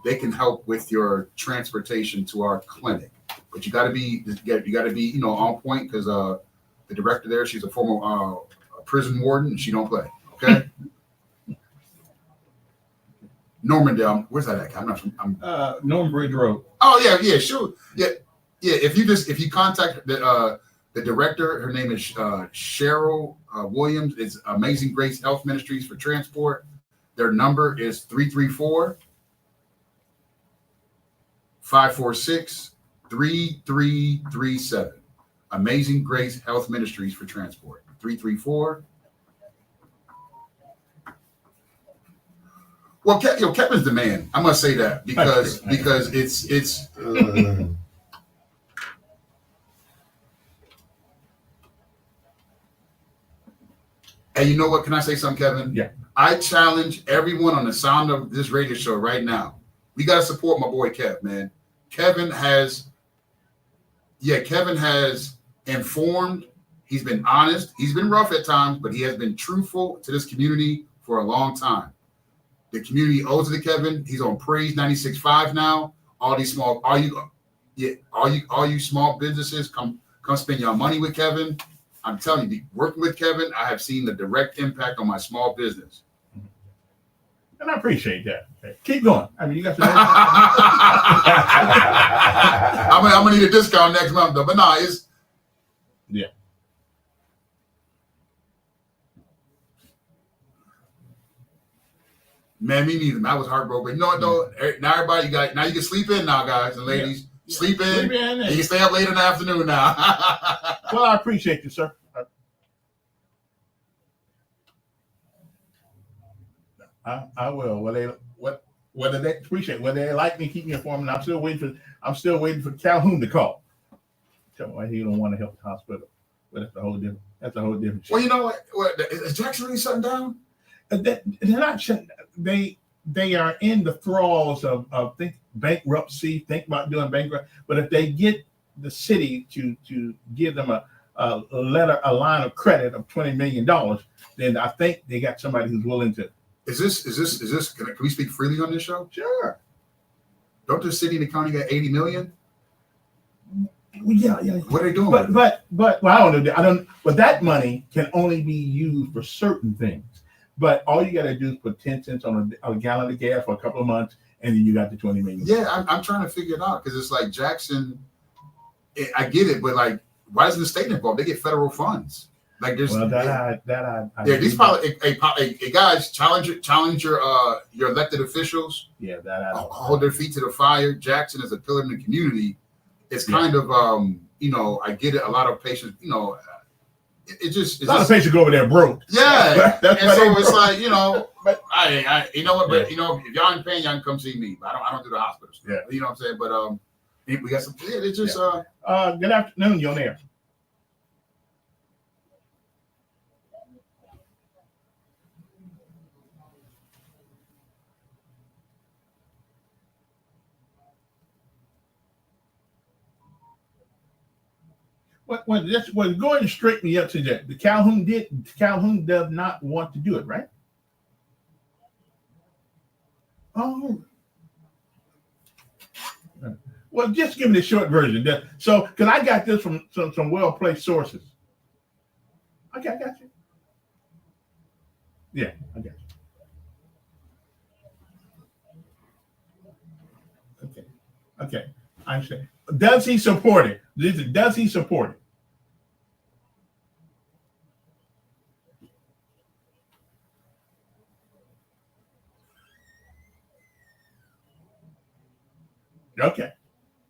they can help with your transportation to our clinic. But you got to be on point because the director there, she's a former prison warden and she don't play. Okay. Normandale, where's that at? I'm Norman Bridge Road. Oh yeah, sure. Yeah. If you contact the director, her name is Cheryl Williams. It's Amazing Grace Health Ministries for transport. Their number is 334-546-3337. Amazing Grace Health Ministries for transport. 334. Well, Kevin's the man. I must say that because it's. And you know what? Can I say something, Kevin? Yeah. I challenge everyone on the sound of this radio show right now. We got to support my boy Kev, man. Kevin has informed. He's been honest. He's been rough at times, but he has been truthful to this community for a long time. The community owes it to Kevin. He's on Praise 96.5 now. All you small businesses, come spend your money with Kevin. I'm telling you, working with Kevin, I have seen the direct impact on my small business. And I appreciate that. Okay. Keep going. I mean, you got to. I'm gonna need a discount next month though. But no, it's man, me neither. I was heartbroken. You know what though? Now everybody now you can sleep in now, guys and ladies. Yeah. Sleep in. Sleep in. You can stay up late in the afternoon now. Well, I appreciate you, sir. I will. Whether they appreciate, whether they like me, keep me informed. And I'm still waiting for Calhoun to call. Tell me why he don't want to help the hospital. But that's a whole different. Shit. Well, you know what? Is Jackson really shutting down? They're not shutting. They are in the thralls of bankruptcy. Think about doing bankrupt. But if they get the city to give them a line of credit of $20 million, then I think they got somebody who's willing to. Is this? Can we speak freely on this show? Sure. Don't the city and the county got 80 million? Well, yeah. What are they doing? But well, I don't know. But that money can only be used for certain things. But all you got to do is put 10 cents on a gallon of gas for a couple of months, and then you got the 20 million. Yeah, I'm trying to figure it out because it's like Jackson. I get it, but like, why isn't the state involved? They get federal funds. Like there's these probably guys challenge your elected officials. Yeah, hold their feet to the fire. Jackson is a pillar in the community. It's kind of I get it. A lot of patients, a lot of patients go over there broke. Yeah, and so it's like but I you know what? But if y'all in pain, y'all can come see me. But I don't do the hospital stuff. Yeah, you know what I'm saying. But we got some. Yeah, it's just Good afternoon. You're on air. What going to straighten me up to that? The Calhoun does not want to do it, right? Oh. Well, just give me the short version. So, because I got this from some well-placed sources. Okay, I got you. Yeah, I got you. Okay, I understand. Does he support it? Does he support it?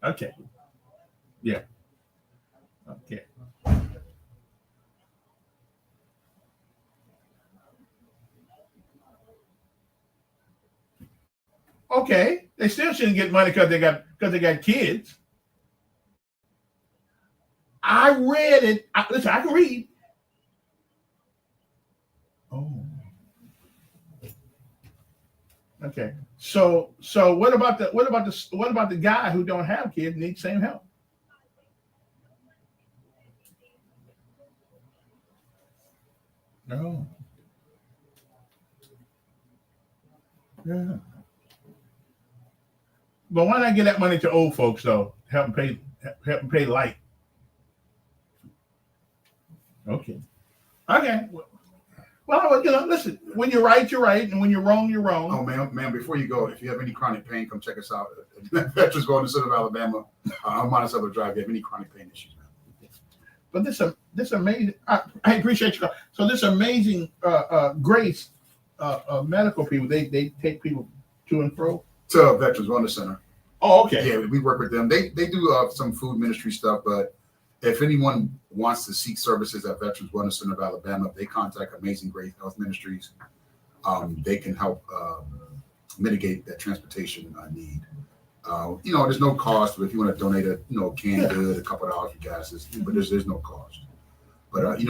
Okay. Yeah. Okay. Okay. They still shouldn't get money because they got kids. I read it. Listen, I can read. Oh. Okay. So what about the guy who don't have kids and needs same help? No. Yeah. But why not give that money to old folks though? Help them pay light. Okay. Well, listen. When you're right, you're right, and when you're wrong, you're wrong. Oh, man! Before you go, if you have any chronic pain, come check us out. Veterans Wellness Center of Alabama. I'm on Monticello Drive. If you have any chronic pain issues, man. But this amazing. I appreciate you. So this amazing Grace medical people. They take people to and fro to Veterans Wellness Center. Oh, okay. Yeah, we work with them. They do some food ministry stuff, but if anyone wants to seek services at Veterans Wellness Center of Alabama, they contact Amazing Grace Health Ministries. They can help mitigate that transportation need. There's no cost, but if you want to donate a canned good, a couple of dollars for gas, but there's no cost. But I think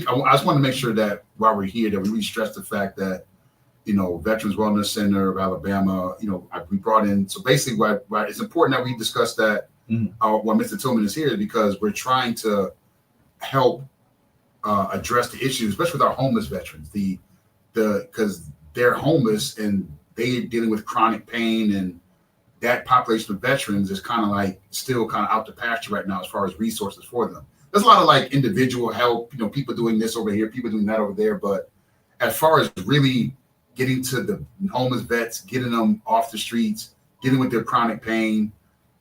I just want to make sure that while we're here, that we really stress the fact that Veterans Wellness Center of Alabama, we brought in. So basically, why it's important that we discuss that. While Mr. Tillman is here, because we're trying to help address the issues, especially with our homeless veterans. Because they're homeless and they're dealing with chronic pain, and that population of veterans is kind of like still kind of out to pasture right now as far as resources for them. there's a lot of like individual help, you know, people doing this over here, people doing that over there. But as far as really getting to the homeless vets, getting them off the streets, getting with their chronic pain,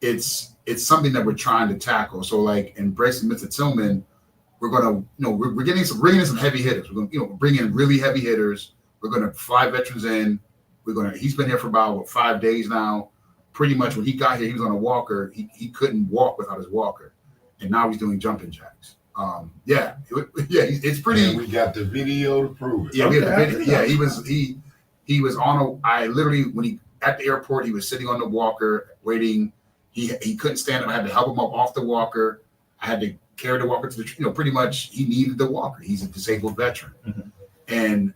it's something that we're trying to tackle. So like in Bracelet, Mr. Tillman, we're gonna, we're bringing in some heavy hitters. We're gonna, bring in really heavy hitters. We're gonna fly veterans in. He's been here for about 5 days now. Pretty much when he got here, he was on a walker. He couldn't walk without his walker, and now he's doing jumping jacks. It's pretty. And we got the video to prove it. Yeah, we have the video. Yeah, he was on I literally, when he at the airport, he was sitting on the walker waiting. He couldn't stand up. I had to help him up off the walker. I had to carry the walker to the, pretty much he needed the walker. He's a disabled veteran. Mhm. And,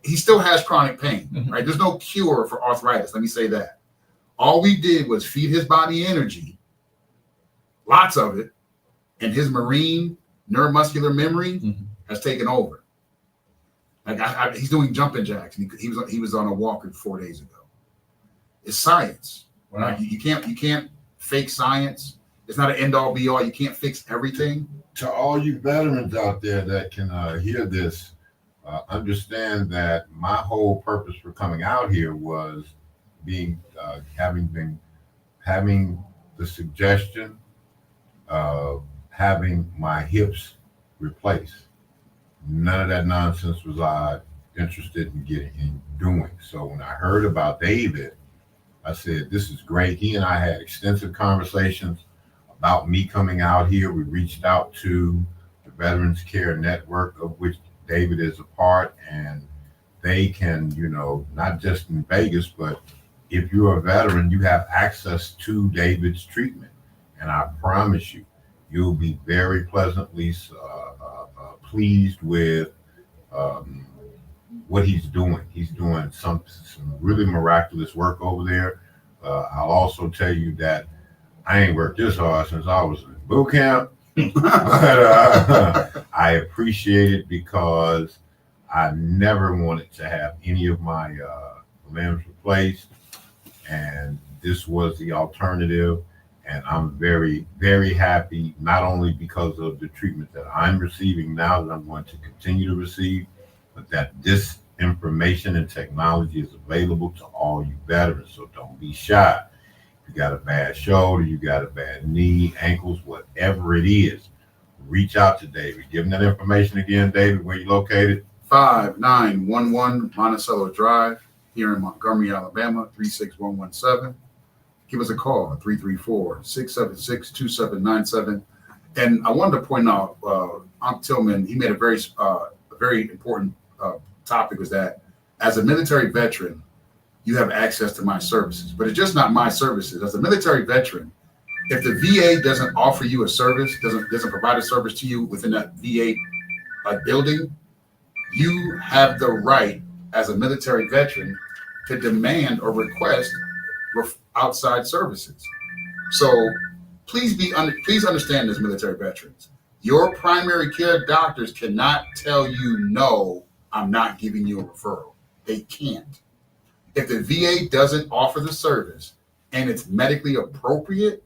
he still has chronic pain, Mhm. right? There's no cure for arthritis. Let me say that. All we did was feed his body energy, lots of it, and his marine neuromuscular memory Mhm. has taken over. Like he's doing jumping jacks, and he was on a walker 4 days ago. It's science, right? You can't fake science. It's not an end all be all. You can't fix everything. To all you veterans out there that can hear this, understand that my whole purpose for coming out here was having the suggestion of having my hips replaced. None of that nonsense was I interested in doing. So when I heard about David, I said, this is great. He and I had extensive conversations about me coming out here. We reached out to the Veterans Care Network, of which David is a part, and they can, not just in Vegas, but if you're a veteran, you have access to David's treatment. And I promise you, you'll be very pleasantly pleased with what he's doing. He's doing some really miraculous work over there. I'll also tell you that I ain't worked this hard since I was in boot camp, but I appreciate it because I never wanted to have any of my limbs replaced, and this was the alternative. And I'm very, very happy, not only because of the treatment that I'm receiving now, that I'm going to continue to receive, but that this information and technology is available to all you veterans. So don't be shy. If you got a bad shoulder, you got a bad knee, ankles, whatever it is, reach out to David. Give him that information again, David, where you located? 5911 Monticello Drive here in Montgomery, Alabama, 36117. Give us a call, 334-676-2797. And I wanted to point out, Uncle Tillman, he made a very important topic, was that as a military veteran, you have access to my services. But it's just not my services. As a military veteran, if the VA doesn't offer you a service, doesn't provide a service to you within that VA building, you have the right as a military veteran to demand or request outside services. So please understand this, military veterans. Your primary care doctors cannot tell you, no, I'm not giving you a referral. They can't. If the VA doesn't offer the service and it's medically appropriate,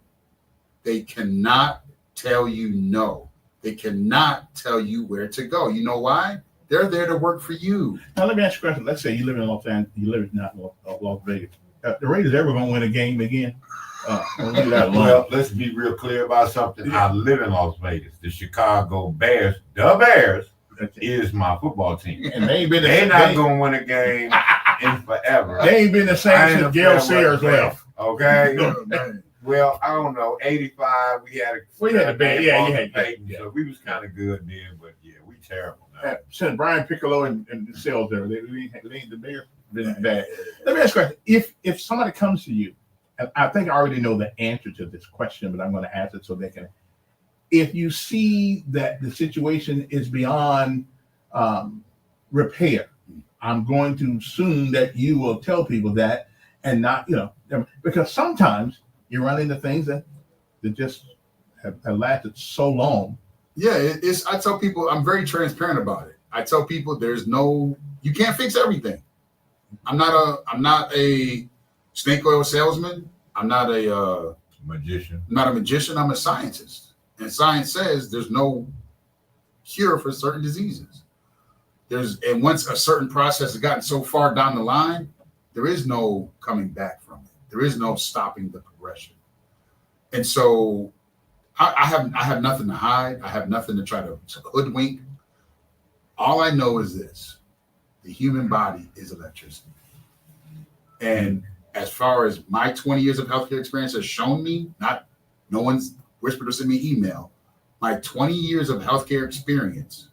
they cannot tell you no. They cannot tell you where to go. You know why? They're there to work for you. Now let me ask you a question. Let's say you live in Los Angeles, you live not in Las Vegas. The Raiders ever going to win a game again? Well, let's be real clear about something. I live in Las Vegas. The Chicago Bears, the Bears, is my football team. And they ain't been They're not going to win a game in forever. They ain't been the same since Gale Sayers left. Okay? Well, I don't know. 85, we had a bad. Yeah. So we was kind of good then, but yeah, we terrible now. Since Brian Piccolo and the sales there, they ain't the Bears been bad. Let me ask you a question. If somebody comes to you, and I think I already know the answer to this question, but I'm going to ask it so they can. If you see that the situation is beyond repair, I'm going to assume that you will tell people that, and not, because sometimes you run into things that just have lasted so long. Yeah, I tell people, I'm very transparent about it. I tell people you can't fix everything. I'm not a snake oil salesman. I'm not a magician. I'm not a magician. I'm a scientist. And science says there's no cure for certain diseases. And once a certain process has gotten so far down the line, there is no coming back from it. There is no stopping the progression. And so I have nothing to hide. I have nothing to try to hoodwink. All I know is this: the human body is electricity. And as far as my 20 years of healthcare experience has shown me, no one's whispered or sent me email, my 20 years of healthcare experience,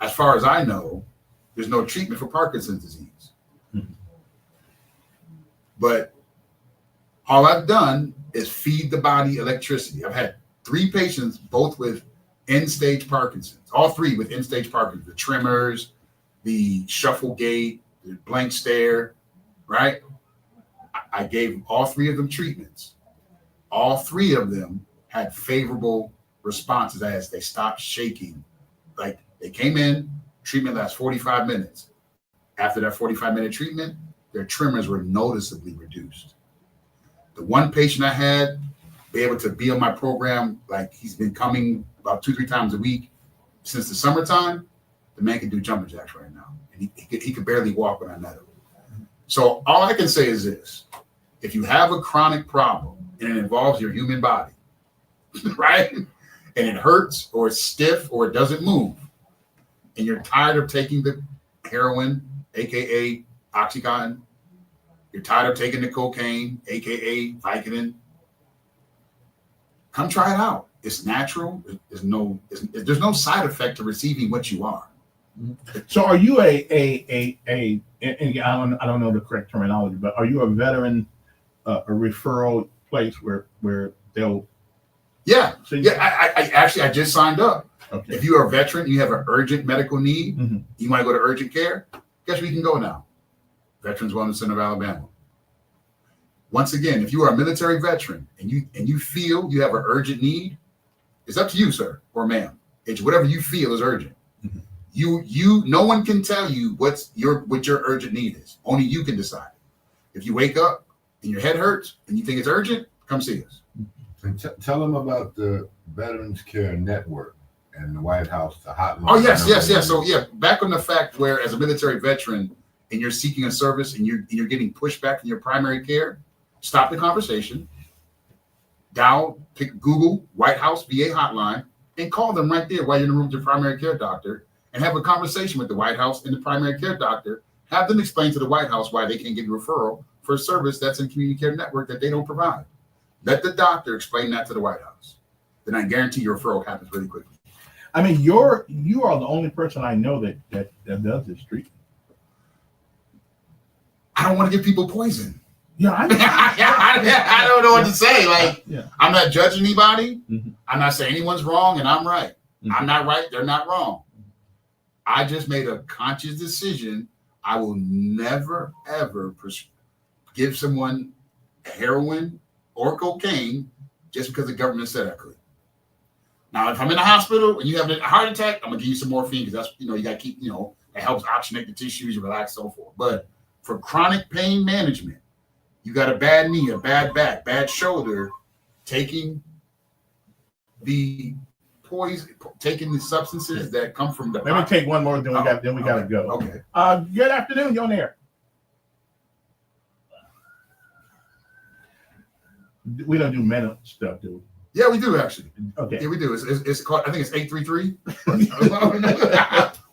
as far as I know, there's no treatment for Parkinson's disease. Mm-hmm. But all I've done is feed the body electricity. I've had 3 patients, both with end-stage Parkinson's, all 3 with end-stage Parkinson's, the tremors, the shuffle gait, the blank stare, right? I gave all 3 of them treatments. All 3 of them had favorable responses as they stopped shaking. Like, they came in, treatment lasts 45 minutes. After that 45-minute treatment, their tremors were noticeably reduced. The one patient I had be able to be on my program, like he's been coming about 2-3 times a week since the summertime, the man can do jumping jacks right now. And he could barely walk when I met him. So all I can say is this: if you have a chronic problem and it involves your human body, right? And it hurts or it's stiff or it doesn't move, and you're tired of taking the heroin, AKA Oxycontin, you're tired of taking the cocaine, AKA Vicodin, come try it out. It's natural. There's no side effect to receiving what you are. So are you and I don't know the correct terminology, but are you a veteran, a referral place where they'll? Yeah. I just signed up. Okay. If you are a veteran, you have an urgent medical need, mm-hmm. you want to go to urgent care, guess where you can go now? Veterans Wellness Center of Alabama. Once again, if you are a military veteran and you feel you have an urgent need, it's up to you, sir or ma'am. It's whatever you feel is urgent. Mm-hmm. No one can tell you what your urgent need is. Only you can decide. If you wake up and your head hurts and you think it's urgent, come see us. And tell them about the Veterans Care Network and the White House, the hotline. Oh, yes. So back on the fact where as a military veteran and you're seeking a service and you're getting pushback from your primary care, stop the conversation, Google White House VA hotline, and call them right there while you're in the room with your primary care doctor, and have a conversation with the White House and the primary care doctor. Have them explain to the White House why they can't give you a referral for a service that's in community care network that they don't provide. Let the doctor explain that to the White House. Then I guarantee your referral happens really quickly. I mean, you are the only person I know that does this treatment. I don't want to give people poison. Yeah, I don't know what to say. Like, I'm not judging anybody. Mm-hmm. I'm not saying anyone's wrong and I'm right. Mm-hmm. I'm not right. They're not wrong. I just made a conscious decision. I will never, ever give someone heroin or cocaine just because the government said I could. Now, if I'm in the hospital and you have a heart attack, I'm going to give you some morphine because that's, you got to keep, it helps oxygenate the tissues, you relax, so forth. But for chronic pain management, you got a bad knee, a bad back, bad shoulder, taking the poison, taking the substances that come from the. Let me take one more, then we got to go. Okay. Good afternoon, you're on air. We don't do mental stuff, do we? Yeah, we do actually. Okay. Yeah, we do. It's called. I think it's 833.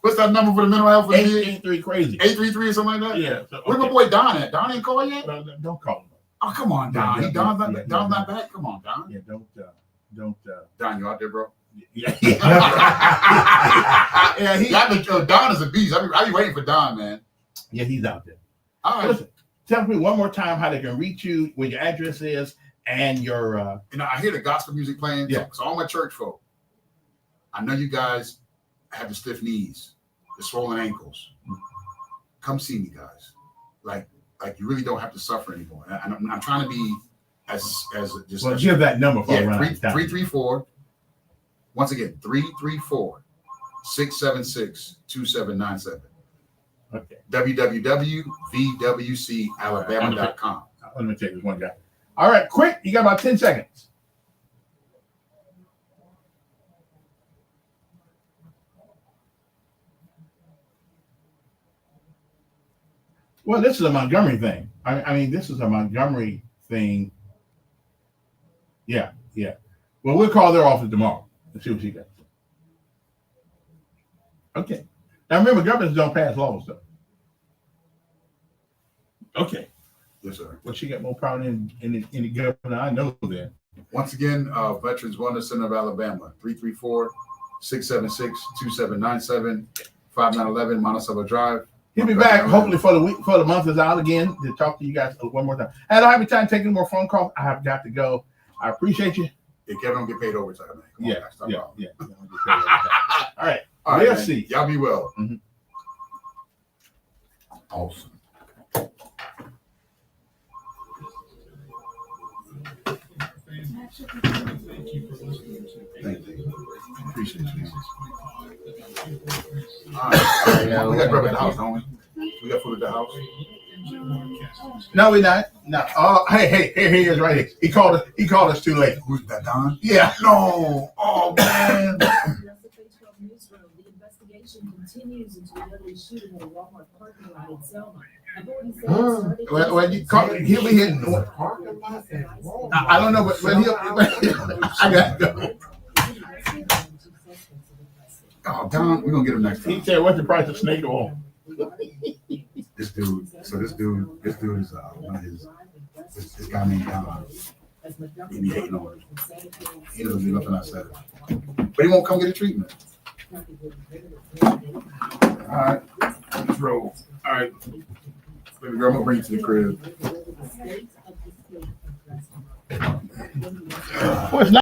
What's that number for the mental health? 833 crazy. 833 or something like that. Yeah. So, Where's my boy Don at? Don ain't called yet. No, don't call him. Oh, come on, Don. Yeah, Don's not back. Come on, Don. Yeah, don't. Don, you out there, bro? Yeah. Don is a beast. I be waiting for Don, man. Yeah, he's out there. All right. Listen, tell me one more time how they can reach you, where your address is, and your. I hear the gospel music playing. Yeah. So all my church folk, I know you guys have the stiff knees, the swollen ankles. Come see me, guys. Like you really don't have to suffer anymore. I'm trying to be as just. Well, give that number for around 334. Once again, 334-676-2797. Okay. www.vwcalabama.com. Let me take this one guy. All right, quick. You got about 10 seconds. Well, this is a Montgomery thing. I mean, this is a Montgomery thing. Yeah. Well, we'll call their office tomorrow and see what she got. Okay. Now remember, governors don't pass laws, though. Okay. Yes, sir. Well, she got more power than any governor I know that. Once again, Veterans Wellness Center of Alabama, 334-676-2797, 5911 Monticello Drive. He'll be back hopefully for the week, for the month is out again to talk to you guys one more time. And I don't have any time taking more phone calls. I have got to go. I appreciate you. Yeah, Kevin don't get paid overtime, man. Come on, guys, stop out. Yeah. All right. All We'll right, see. man. Y'all be well. Awesome. Thank you. Appreciate you. All right. Yeah, we got grub at the house, don't we? We got food at the house. No, we're not. No. Oh, hey, here he is right here. He called us too late. Who's that, Don? Yeah. No. Oh, man. The investigation continues into a deadly shooting at a Walmart parking lot in Selma. Authorities say it started. Well, you call, he'll be hitting. I don't know, but he'll. I got to go. Oh, Don, we're gonna get him next He time. said, "What's the price of snake oil?" This dude is one of his guy named Don. He be hating on him. He doesn't do nothing I said. But he won't come get a treatment. All right, let's roll. All right, baby girl, I'm gonna bring you to the crib. Well, it's not